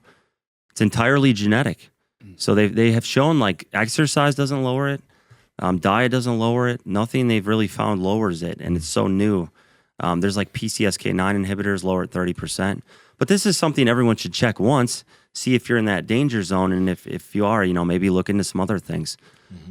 It's entirely genetic. So they have shown like exercise doesn't lower it, diet doesn't lower it, nothing they've really found lowers it, and it's so new. There's like PCSK9 inhibitors lower at 30%. But this is something everyone should check once, see if you're in that danger zone. And if you are, maybe look into some other things.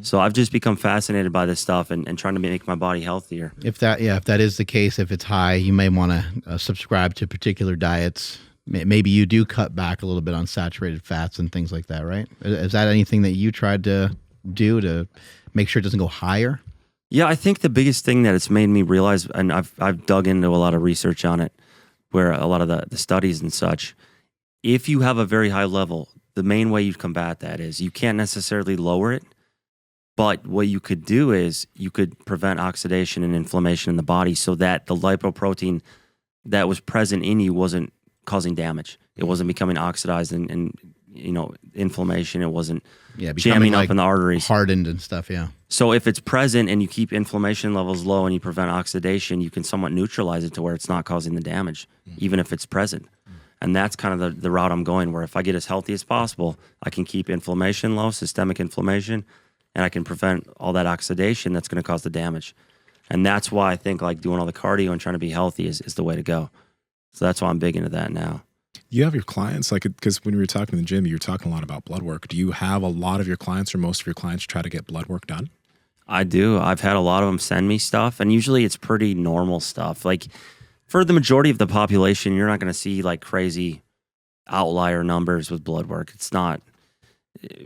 So I've just become fascinated by this stuff and trying to make my body healthier. If that is the case, if it's high, you may want to subscribe to particular diets. Maybe you do cut back a little bit on saturated fats and things like that, right? Is that anything that you tried to do to make sure it doesn't go higher? Yeah, I think the biggest thing that it's made me realize, and I've dug into a lot of research on it, where a lot of the studies and such, if you have a very high level, the main way you combat that is you can't necessarily lower it, but what you could do is you could prevent oxidation and inflammation in the body so that the lipoprotein that was present in you wasn't causing damage. It wasn't becoming oxidized and inflammation. It wasn't jamming up in the arteries. Hardened and stuff, yeah. So if it's present and you keep inflammation levels low and you prevent oxidation, you can somewhat neutralize it to where it's not causing the damage, even if it's present. And that's kind of the route I'm going, where if I get as healthy as possible, I can keep inflammation low, systemic inflammation, and I can prevent all that oxidation that's going to cause the damage. And that's why I think like doing all the cardio and trying to be healthy is the way to go. So that's why I'm big into that now. You have your clients, because when we were talking in the gym, you were talking a lot about blood work. Do you have a lot of your clients or most of your clients try to get blood work done? I do. I've had a lot of them send me stuff, and usually it's pretty normal stuff. Like for the majority of the population, you're not going to see like crazy outlier numbers with blood work. It's not.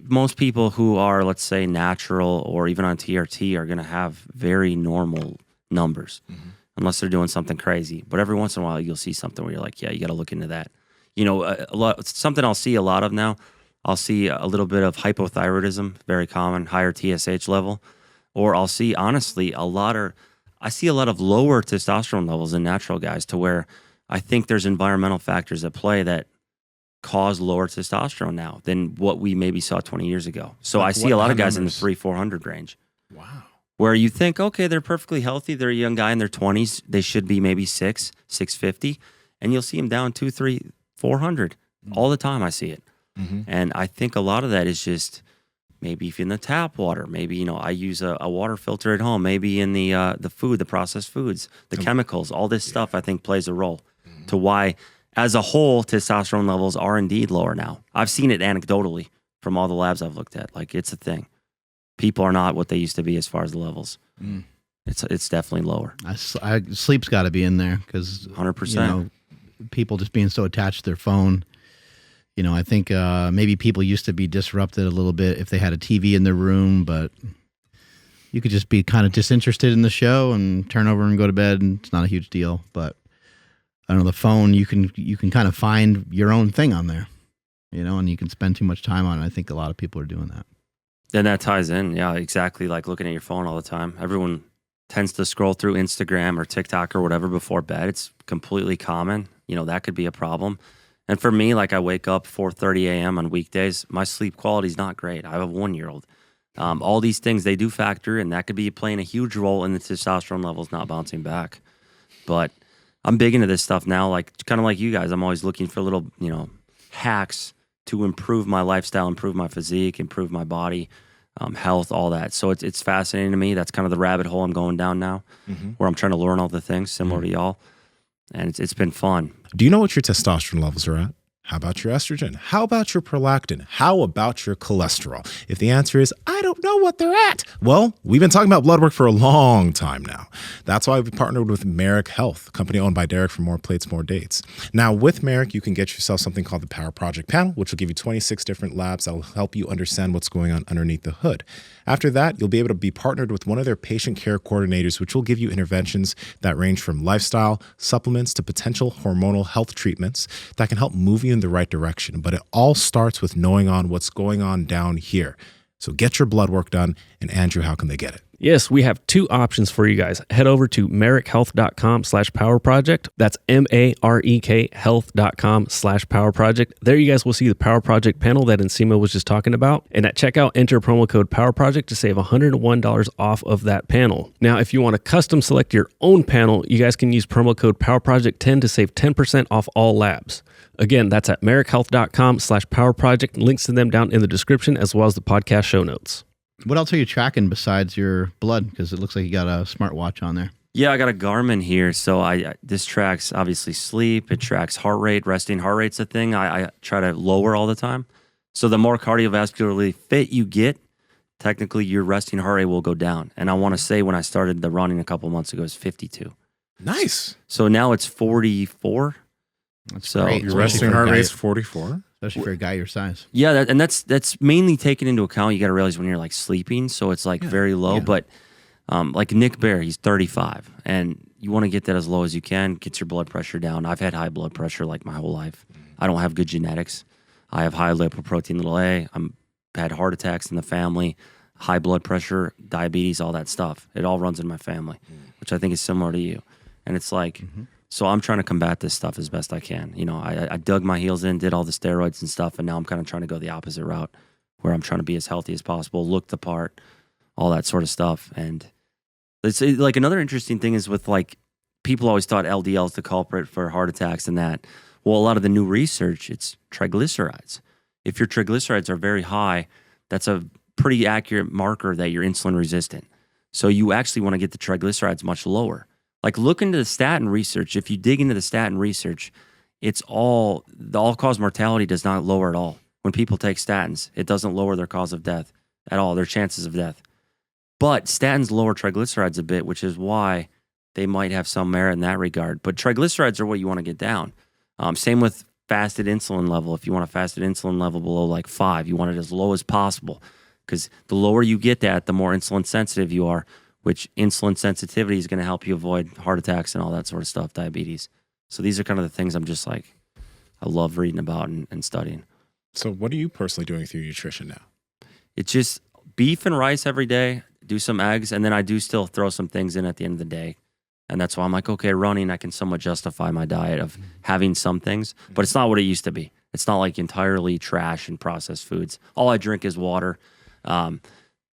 Most people who are, let's say, natural or even on TRT are going to have very normal numbers, unless they're doing something crazy. But every once in a while, you'll see something where you're like, yeah, you got to look into that. Something I'll see a lot of now, I'll see a little bit of hypothyroidism, very common, higher TSH level. Or I'll see, honestly, I see a lot of lower testosterone levels in natural guys, to where I think there's environmental factors at play that cause lower testosterone now than what we maybe saw 20 years ago. So I see a lot of guys in the 300-400 range. Wow. Where you think, okay, they're perfectly healthy. They're a young guy in their 20s. They should be maybe 650. And you'll see them down 200, 300, 400 all the time. I see it. And I think a lot of that is just maybe if in the tap water, maybe, I use a water filter at home, maybe in the food, the processed foods, the chemicals, all this stuff I think plays a role to why, as a whole, testosterone levels are indeed lower now. I've seen it anecdotally from all the labs I've looked at. Like, it's a thing. People are not what they used to be as far as the levels. It's definitely lower. Sleep's got to be in there because 100%. People just being so attached to their phone. I think maybe people used to be disrupted a little bit if they had a TV in their room, but you could just be kind of disinterested in the show and turn over and go to bed, and it's not a huge deal. But I don't know, the phone, you can kind of find your own thing on there, and you can spend too much time on it. I think a lot of people are doing that. And that ties in, yeah, exactly, like looking at your phone all the time. Everyone tends to scroll through Instagram or TikTok or whatever before bed. It's completely common. That could be a problem. And for me, like I wake up 4:30 a.m. on weekdays. My sleep quality is not great. I have a 1-year-old. All these things, they do factor, and that could be playing a huge role in the testosterone levels not bouncing back. But I'm big into this stuff now, like kind of like you guys. I'm always looking for little, hacks to improve my lifestyle, improve my physique, improve my body, health, all that. So it's fascinating to me. That's kind of the rabbit hole I'm going down now, where I'm trying to learn all the things similar to y'all. And it's been fun. Do you know what your testosterone levels are at? How about your estrogen? How about your prolactin? How about your cholesterol? If the answer is, I don't know what they're at, well, we've been talking about blood work for a long time now. That's why we partnered with Merrick Health, a company owned by Derek for More Plates, More Dates. Now, with Merrick, you can get yourself something called the Power Project Panel, which will give you 26 different labs that will help you understand what's going on underneath the hood. After that, you'll be able to be partnered with one of their patient care coordinators, which will give you interventions that range from lifestyle, supplements, to potential hormonal health treatments that can help move you in the right direction. But it all starts with knowing what's going on down here. So get your blood work done. And Andrew, how can they get it? Yes, we have two options for you guys. Head over to merrickhealth.com/powerproject. That's MAREK health.com/powerproject. There you guys will see the Power Project panel that Nsima was just talking about. And at checkout, enter promo code PowerProject to save $101 off of that panel. Now, if you want to custom select your own panel, you guys can use promo code PowerProject10 to save 10% off all labs. Again, that's at merrickhealth.com/powerproject. Links to them down in the description as well as the podcast show notes. What else are you tracking besides your blood? Because it looks like you got a smartwatch on there. Yeah, I got a Garmin here, so this tracks obviously sleep. It tracks heart rate. Resting heart rate's a thing I try to lower all the time. So the more cardiovascularly fit you get, technically your resting heart rate will go down. And I want to say when I started the running a couple months ago, it was 52. Nice. So now it's 44. That's great. Your resting heart rate's 44. Especially for a guy your size. Yeah, that's mainly taken into account. You got to realize when you're like sleeping, so it's like very low. Yeah. But like Nick Bear, he's 35, and you want to get that as low as you can. Gets your blood pressure down. I've had high blood pressure like my whole life. I don't have good genetics. I have high lipoprotein (a). I'm had heart attacks in the family, high blood pressure, diabetes, all that stuff. It all runs in my family, which I think is similar to you. And it's like, so I'm trying to combat this stuff as best I can. You know, I dug my heels in, did all the steroids and stuff, and now I'm kind of trying to go the opposite route, where I'm trying to be as healthy as possible, look the part, all that sort of stuff. And it's like another interesting thing is with like, people always thought LDL is the culprit for heart attacks and that. Well, a lot of the new research, it's triglycerides. If your triglycerides are very high, that's a pretty accurate marker that you're insulin resistant. So you actually want to get the triglycerides much lower. Like look into the statin research. If you dig into the statin research, it's all, the all-cause mortality does not lower at all. When people take statins, it doesn't lower their cause of death at all, their chances of death. But statins lower triglycerides a bit, which is why they might have some merit in that regard. But triglycerides are what you want to get down. Same with fasted insulin level. If you want a fasted insulin level below like 5, you want it as low as possible, because the lower you get that, the more insulin sensitive you are, which insulin sensitivity is going to help you avoid heart attacks and all that sort of stuff, diabetes. So these are kind of the things I'm just like, I love reading about and studying. So what are you personally doing with your nutrition now? It's just beef and rice every day, do some eggs, and then I do still throw some things in at the end of the day. And that's why I'm like, okay, running, I can somewhat justify my diet of having some things, but it's not what it used to be. It's not like entirely trash and processed foods. All I drink is water.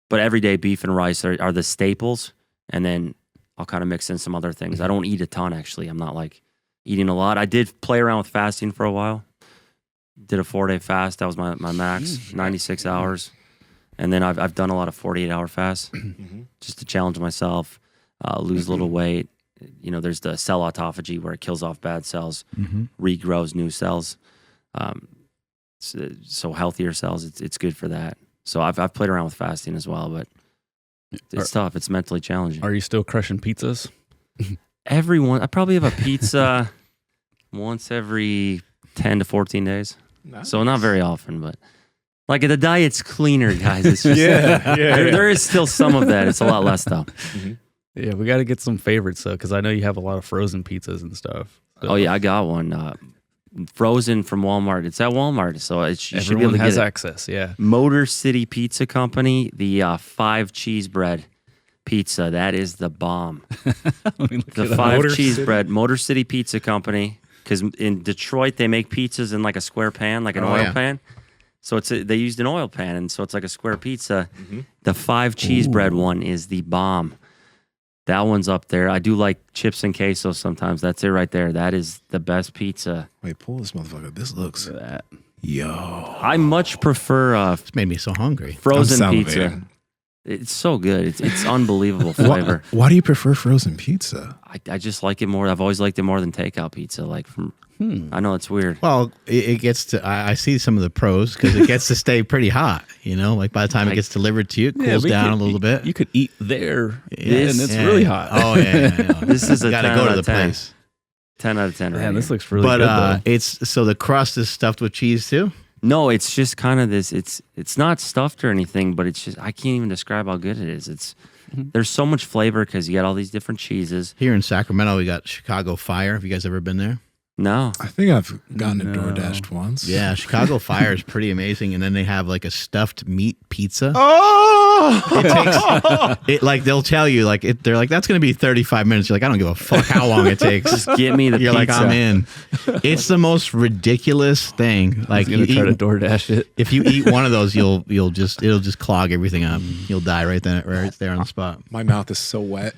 But every day, beef and rice are the staples. And then I'll kind of mix in some other things. I don't eat a ton, actually. I'm not like eating a lot. I did play around with fasting for a while. Did a 4-day fast. That was my max, 96 hours. And then I've done a lot of 48-hour fasts just to challenge myself, lose a little weight. You know, there's the cell autophagy where it kills off bad cells, regrows new cells. So healthier cells, it's good for that. So I've played around with fasting as well, but it's tough. It's mentally challenging. Are you still crushing pizzas? Everyone, I probably have a pizza once every 10 to 14 days. Nice. So not very often, but like the diet's cleaner, guys. It's just, there is still some of that. It's a lot less though. Yeah, we got to get some favorites though, because I know you have a lot of frozen pizzas and stuff. So Oh yeah, I got one frozen from Walmart. It's at Walmart, so you should be able everyone to has get it. access. Yeah, Motor City Pizza Company, the 5 cheese bread pizza. That is the bomb. The 5 Motor cheese City? bread, Motor City Pizza Company. Because in Detroit they make pizzas in like a square pan, like an oil pan. So they used an oil pan, and so it's like a square pizza. The 5 cheese bread one is the bomb. That one's up there. I do like chips and queso sometimes. That's it right there. That is the best pizza. Wait, pull this motherfucker. This looks... look at that. Yo. I much prefer It's made me so hungry. frozen I'm pizza. salivating. It's so good. It's unbelievable flavor. Why do you prefer frozen pizza? I just like it more. I've always liked it more than takeout pizza. Like from, I know it's weird. Well, it gets to, I see some of the pros because it gets to stay pretty hot, you know, like by the time it gets delivered to you, it cools we down could- a little bit. You could eat there, This- and it's really hot. Oh, yeah. This is a Got to 10 go out to the of 10. place. 10 out of 10 right Man, this here. looks really But good though. it's, so the crust is stuffed with cheese too? No, it's just kind of this. It's not stuffed or anything, but it's just I can't even describe how good it is. There's so much flavor because you got all these different cheeses. Here in Sacramento, we got Chicago Fire. Have you guys ever been there? No, I think I've gotten it No. DoorDashed once. Yeah, Chicago Fire is pretty amazing. And then they have like a stuffed meat pizza. Oh! It like they'll tell you like they're like that's going to be 35 minutes. You're like I don't give a fuck how long it takes. just get me the You're pizza. like I'm in. It's the most ridiculous thing. Like I'm gonna you try to eat, DoorDash it. if you eat one of those, it'll just clog everything up. You'll die right there on the spot. My mouth is so wet.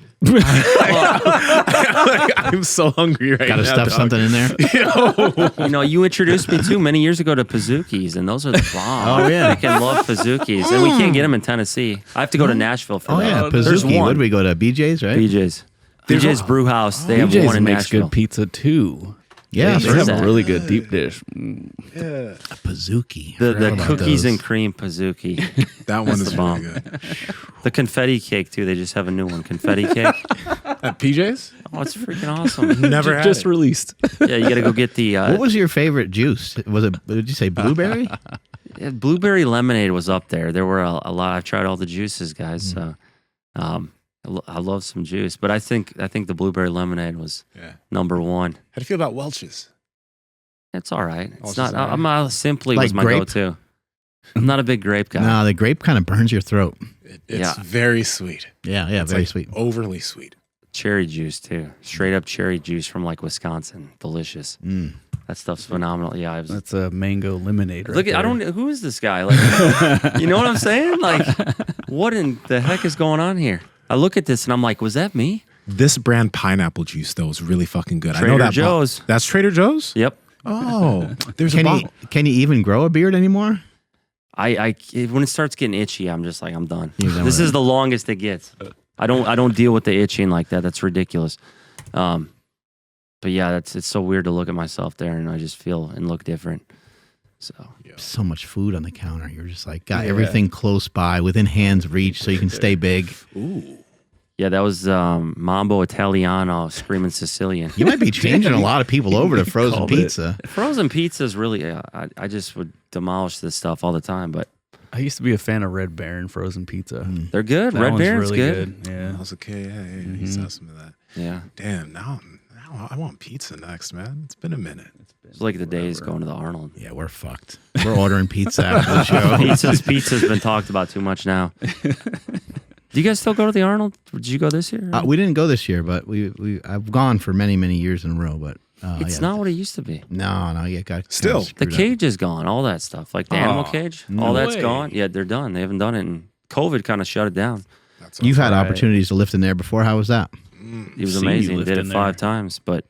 I'm so hungry right Got to now. stuff dog. something in there. You know, you introduced me too many years ago to Pazookies, and those are the bomb. Oh, yeah. I can love Pazookies, and we can't get them in Tennessee. I have to go to Nashville for Oh that. yeah, There's Pazookie. one. What did we go to? BJ's, right? BJ's. BJ's Brew House. They have one BJ's in makes Nashville. good pizza too. Yeah, they have that. a really good deep dish. a Pizookie. I The forgot about cookies those. and cream Pizookie. That one is the really bomb. good. The confetti cake too. They just have a new one. Confetti cake. At PJ's? Oh, it's freaking awesome. Never had Just it. released. Yeah, you got to go get the What was your favorite juice? Was it? Did you say blueberry? blueberry lemonade was up there. There were a lot. I've tried all the juices, guys. So, I love some juice, but I think the blueberry lemonade was number one. How do you feel about Welch's? It's all right. Oh, It's it's not. just all right. I'm simply Like was my grape? go-to. I'm not a big grape guy. No, the grape kind of burns your throat. It's Yeah. very sweet. Yeah, It's very like sweet. overly sweet. Cherry juice too. Straight up cherry juice from like Wisconsin. Delicious. That stuff's phenomenal. Yeah, I was. That's a mango lemonade. Right Look at I there. don't. Who is this guy? Like, you know what I'm saying? Like, what in the heck is going on here? I look at this and I'm like, was that me? This brand pineapple juice though is really fucking good. I Trader know that Joe's. That's Trader Joe's? Yep. Oh, there's a Can bottle. you even grow a beard anymore? I when it starts getting itchy, I'm just like, I'm done. You're done This with is the longest it gets. I don't deal with the itching like that. That's ridiculous. But yeah, it's so weird to look at myself there and I just feel and look different. So So much food on the counter. You're just like got everything close by, within hand's reach, so you can stay big. yeah, that was Mambo Italiano, Screaming Sicilian. You might be changing a lot of people over to frozen Called it. pizza. Frozen pizza is really. I just would demolish this stuff all the time, but I used to be a fan of Red Baron frozen pizza. they're good. That Red one's Baron's really good. Yeah. I was okay. Yeah, he saw some of that. Yeah, Damn, now I want pizza next, man. It's been a minute. it's like the days going to the Arnold. Yeah, we're fucked. We're ordering pizza after the show. Pizza's been talked about too much now. Do you guys still go to the Arnold? Did you go this year? We didn't go this year, but I've gone for many years in a row. But It's yeah. not what it used to be. No, you got Still. The cage is gone. All that stuff, like the animal cage, all that's way. gone. Yeah, they're done. They haven't done it, and COVID kind of shut it down. That's You've had right. opportunities to lift in there before. How was that? It was Seen you amazing. lift Did it in 5 there. times, but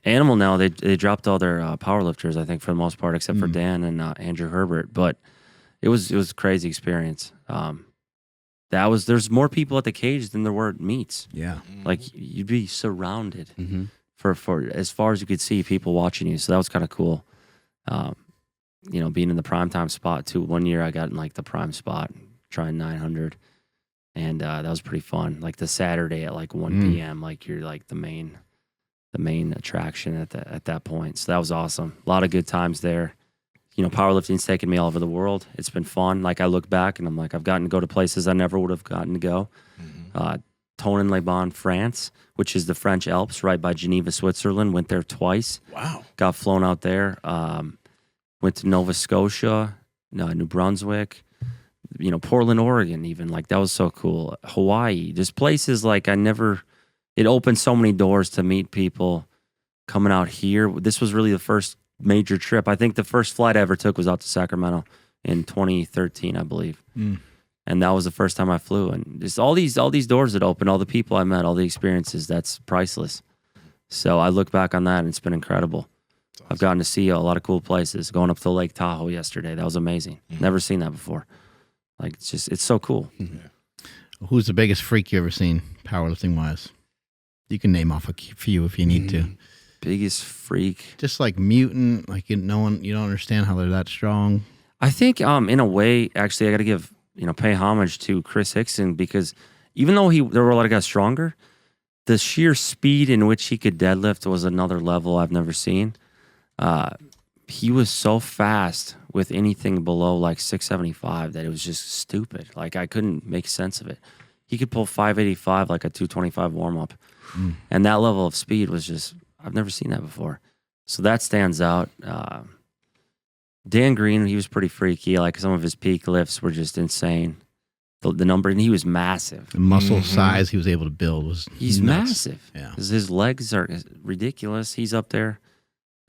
Animal now they dropped all their power lifters. I think for the most part, except for Dan and Andrew Herbert. But it was a crazy experience. There's more people at the cage than there were at meets. Yeah. Like you'd be surrounded Mm-hmm. for as far as you could see, people watching you. So that was kind of cool. Being in the prime time spot too. One year I got in like the prime spot, trying 900, and that was pretty fun. Like the Saturday at like 1 p.m. Like you're like the main attraction at that point. So that was awesome. A lot of good times there. Powerlifting's taken me all over the world. It's been fun. Like I look back and I'm like, I've gotten to go to places I never would have gotten to go. Tonon-les-Bains, France, which is the French Alps right by Geneva, Switzerland. Went there twice. Wow. Got flown out there. Went to Nova Scotia, New Brunswick, Portland, Oregon even. Like that was so cool. Hawaii. Just places like it opened so many doors to meet people coming out here. This was really the first major trip. I think the first flight I ever took was out to Sacramento in 2013, I believe. And that was the first time I flew. And just all these doors that opened, all the people I met, all the experiences, that's priceless. So I look back on that and it's been incredible. Awesome. I've gotten to see a lot of cool places. Going up to Lake Tahoe yesterday, that was amazing. Never seen that before. Like it's so cool. Who's the biggest freak you ever seen, powerlifting wise? You can name off a few if you need to. Biggest freak. Just like mutant, like you don't understand how they're that strong. I think in a way, actually, I got to give pay homage to Chris Hickson, because even though there were a lot of guys stronger, the sheer speed in which he could deadlift was another level I've never seen. He was so fast with anything below like 675 that it was just stupid. Like I couldn't make sense of it. He could pull 585 like a 225 warm up, and that level of speed was just I've never seen that before. So that stands out. Dan Green, he was pretty freaky. Like some of his peak lifts were just insane. The number, and he was massive. The muscle size he was able to build was He's nuts. massive. Yeah. His legs are ridiculous. He's up there.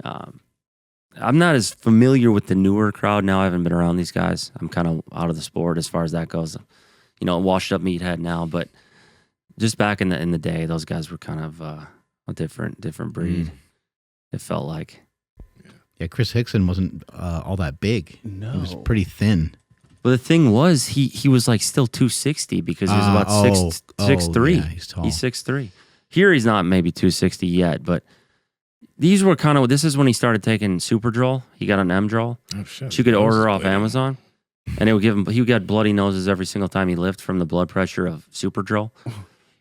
I'm not as familiar with the newer crowd now. I haven't been around these guys. I'm kind of out of the sport as far as that goes. Washed up meathead now, but just back in the day, those guys were kind of a different breed. It felt like. Yeah, Chris Hickson wasn't all that big. No. He was pretty thin. But the thing was, he was like still 260 because he was about 6'3". Yeah, he's tall. He's 6'3". Here he's not maybe 260 yet, but these were kind of, this is when he started taking Superdrol. He got an M-Drol. Oh, shit. Which you could order off Amazon. And it would give him, he got bloody noses every single time he lifted from the blood pressure of Superdrol.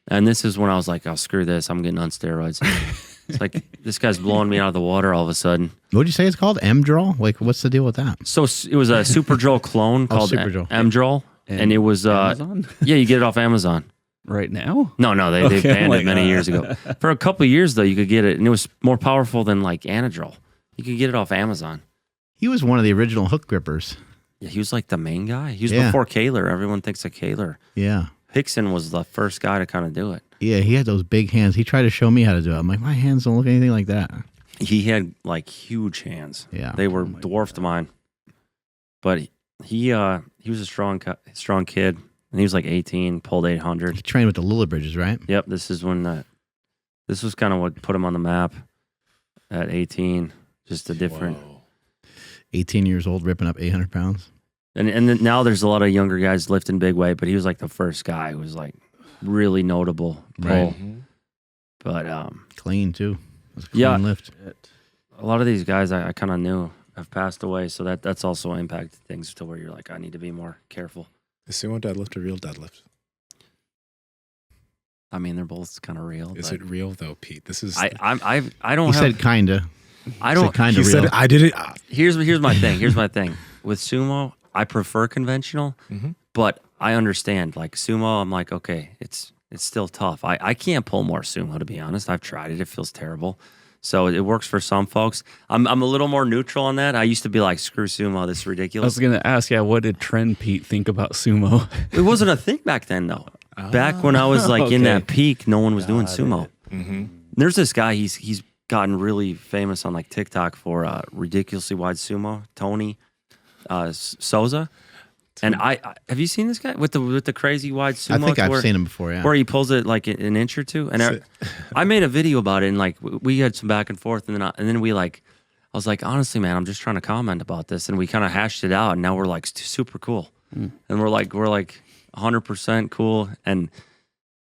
And this is when I was like, oh, screw this. I'm getting on steroids. It's like, this guy's blowing me out of the water all of a sudden. What'd you say it's called? M-Drol? Like, what's the deal with that? So it was a Superdrol clone called Superdrol. M-Drol. And it was, Amazon? yeah, you get it off Amazon. Right now? No, they Okay, banned I'm it many like, years ago. For a couple of years, though, you could get it, and it was more powerful than like Anadrol. You could get it off Amazon. He was one of the original hook grippers. Yeah, he was like the main guy. He was Yeah. before Kaler. Everyone thinks of Kaler. Yeah. Hickson was the first guy to kind of do it. Yeah, he had those big hands. He tried to show me how to do it. I'm like, my hands don't look anything like that. He had like huge hands. Yeah. They were dwarfed mine. But he was a strong kid, and he was like 18, pulled 800. He trained with the Lillibridges, right? Yep, this is when this was kind of what put him on the map at 18. Just a different. Whoa. 18 years old, ripping up 800 pounds. And then now there's a lot of younger guys lifting big weight, but he was like the first guy who was like really notable pull. Right. But Clean, too. It was a clean Yeah. lift. a lot of these guys I kind of knew have passed away, so that's also impacted things to where you're like, I need to be more careful. Is sumo deadlift a real deadlift? I mean, they're both kind of real. Is but it real though, Pete? This is. I don't He have. said kinda. I don't. Kind He of real. said I did it. Here's my thing. Here's my thing with sumo. I prefer conventional, but I understand. Like sumo, I'm like, okay, it's still tough. I can't pull more sumo, to be honest. I've tried it. It feels terrible. So it works for some folks. I'm a little more neutral on that. I used to be like, screw sumo, this is I ridiculous. was gonna ask, what did Tren Pete think about sumo? It wasn't a thing back then, though. Back when I was like in okay. that peak, no one was doing sumo. Mm-hmm. There's this guy. He's gotten really famous on like TikTok for ridiculously wide sumo. Tony Souza. And I have you seen this guy with the crazy wide sumo? I think I've seen him before, yeah. Where he pulls it like an inch or two. And I made a video about it, and like we had some back and forth, and then we like, I was like, honestly, man, I'm just trying to comment about this, and we kind of hashed it out, and now we're like super cool, and we're like 100% cool, and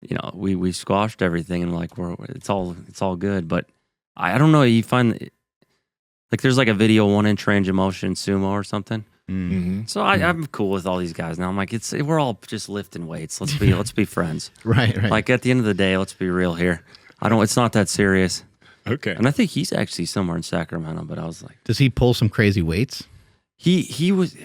you know we squashed everything, and like it's all good, but I don't know. You find like there's like a video 1 inch range of motion sumo or something. Mm-hmm. So I'm cool with all these guys now. I'm like, we're all just lifting weights. Let's be friends. Right. Like at the end of the day, let's be real here. It's not that serious. Okay. And I think he's actually somewhere in Sacramento, but I was like, Does he pull some crazy weights? he did he was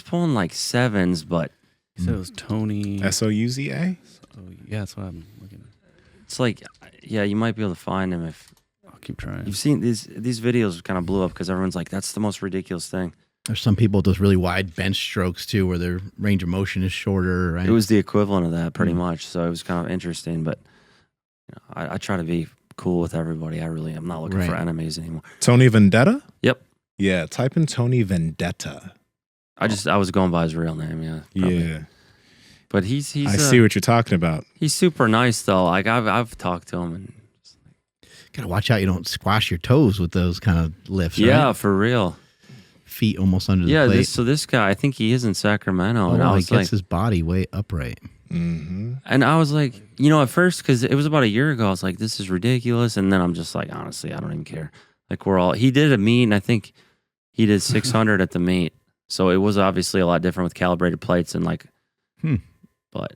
pulling like sevens, but He said it was Tony. Souza. Oh, yeah, that's what I'm looking at. it's like, yeah, you might be able to find him if I'll keep trying. you've seen these videos kind of blew up because everyone's like, that's the most ridiculous thing. There's some people with those really wide bench strokes too, where their range of motion is shorter, right? It was the equivalent of that pretty much. So it was kind of interesting, but you know, I try to be cool with everybody. I'm not looking for Right. enemies anymore. Tony Vendetta. Yep. Yeah. Type in Tony Vendetta. I was going by his real name, yeah. Probably. Yeah. But he's I see what you're talking about. he's super nice though. Like I've talked to him and Gotta watch out you don't squash your toes with those kind of lifts. yeah, right? for real. Feet almost under the Yeah, plate. this guy, I think he is in Sacramento, and I he was gets like, his body way upright. Mm-hmm. and I was like, you know, at first because it was about a year ago, I was like, this is ridiculous, and then I'm just like, honestly, I don't even care. Like he did a meet, and I think he did 600 at the meet, so it was obviously a lot different with calibrated plates and like, but.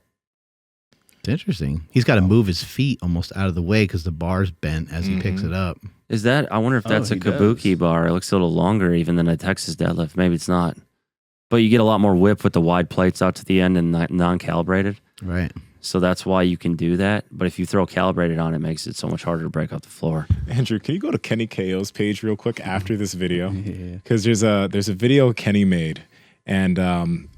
It's interesting. He's got to move his feet almost out of the way because the bar's bent as he picks it up. Is that? I wonder if that's a he kabuki does. bar. It looks a little longer even than a Texas deadlift. Maybe it's not. But you get a lot more whip with the wide plates out to the end and non-calibrated. Right. So that's why you can do that. But if you throw calibrated on, it makes it so much harder to break out the floor. Andrew, can you go to Kenny KO's page real quick after this video? Yeah. Because there's a video Kenny made, and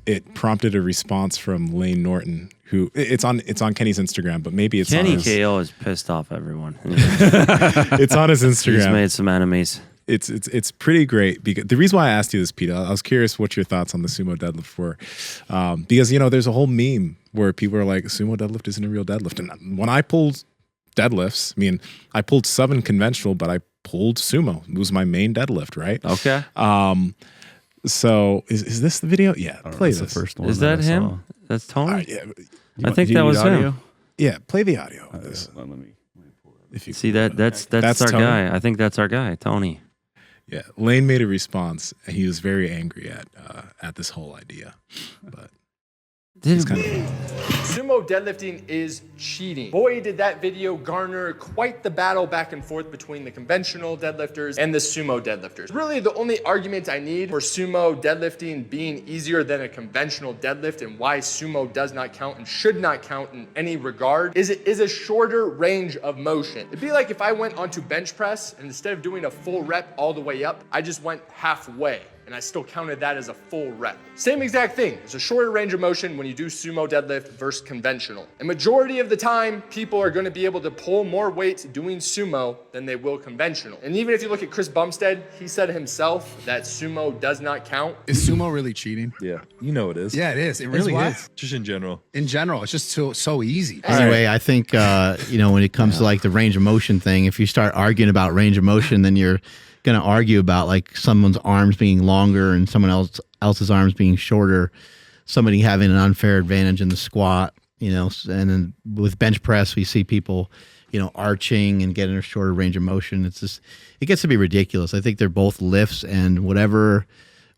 it prompted a response from Lane Norton, who it's on Kenny's Instagram, but maybe it's Kenny on his, KO has pissed off everyone. it's on his He's Instagram. made some enemies. It's pretty great because the reason why I asked you this, Pete, I was curious what your thoughts on the sumo deadlift were, because you know there's a whole meme where people are like sumo deadlift isn't a real deadlift, and when I pulled deadlifts, I mean I pulled 7 conventional, but I pulled sumo. It was my main deadlift, right? Okay. So is this the video? Yeah, play That's this. the first one. Is that I him? saw. That's Tony? Yeah, I think Did that you was need audio? him. Yeah, play the audio of this. Let me. If you See that's our Tony? guy. I think that's our guy, Tony. Yeah, Lane made a response, and he was very angry at this whole idea. But it's kind of Sumo deadlifting is cheating. Boy, did that video garner quite the battle back and forth between the conventional deadlifters and the sumo deadlifters. Really, the only argument I need for sumo deadlifting being easier than a conventional deadlift and why sumo does not count and should not count in any regard is it is a shorter range of motion. It'd be like if I went onto bench press and instead of doing a full rep all the way up, I just went halfway. And I still counted that as a full rep. Same exact thing. It's a shorter range of motion when you do sumo deadlift versus conventional. And majority of the time, people are gonna be able to pull more weight doing sumo than they will conventional. And even if you look at Chris Bumstead, he said himself that sumo does not count. Is sumo really cheating? Yeah, you know it is. Yeah, it is. It really is. Just in general. In general, it's just so easy. Anyway, I think when it comes to like the range of motion thing, if you start arguing about range of motion, then you're going to argue about like someone's arms being longer and someone else's arms being shorter, somebody having an unfair advantage in the squat, and then with bench press we see people arching and getting a shorter range of motion. It's just, it gets to be ridiculous. I think they're both lifts, and whatever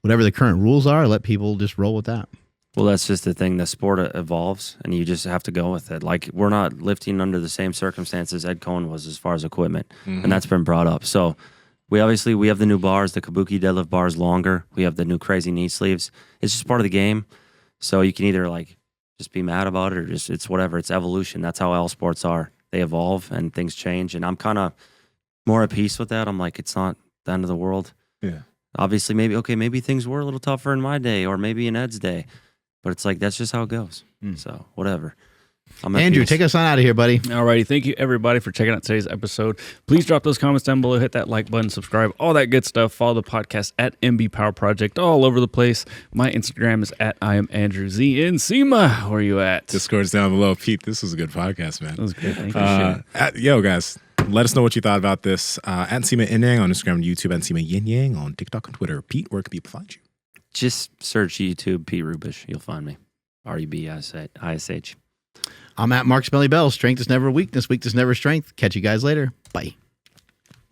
the current rules are, let people just roll with that. Well, that's just the thing. The sport evolves, and you just have to go with it. Like, we're not lifting under the same circumstances Ed Cohen was as far as equipment, and that's been brought up. So we have the new bars. The Kabuki deadlift bar is longer. We have the new crazy knee sleeves. It's just part of the game. So you can either like just be mad about it or just it's whatever. It's evolution. That's how all sports are. They evolve and things change. And I'm kind of more at peace with that. I'm like, it's not the end of the world. yeah. Obviously, maybe things were a little tougher in my day or maybe in Ed's day. But it's like, that's just how it goes. So whatever. Andrew, take us on out of here, buddy. Alrighty, thank you everybody for checking out today's episode. Please drop those comments down below, hit that like button, subscribe, all that good stuff. Follow the podcast at MB Power Project all over the place. My Instagram is at I am Andrew Z. Nsima, where are you at? Discord's down below. Pete, this was a good podcast, man. That was good. Thank you. Yo, guys, let us know what you thought about this. At Nsima Inyang on Instagram and YouTube, and Nsima Inyang on TikTok and Twitter. Pete, where can people find you? Just search YouTube Pete Rubish. You'll find me. RUBISH. I'm at Mark Smelly Bell. Strength is never weakness. Weakness never strength. Catch you guys later. Bye.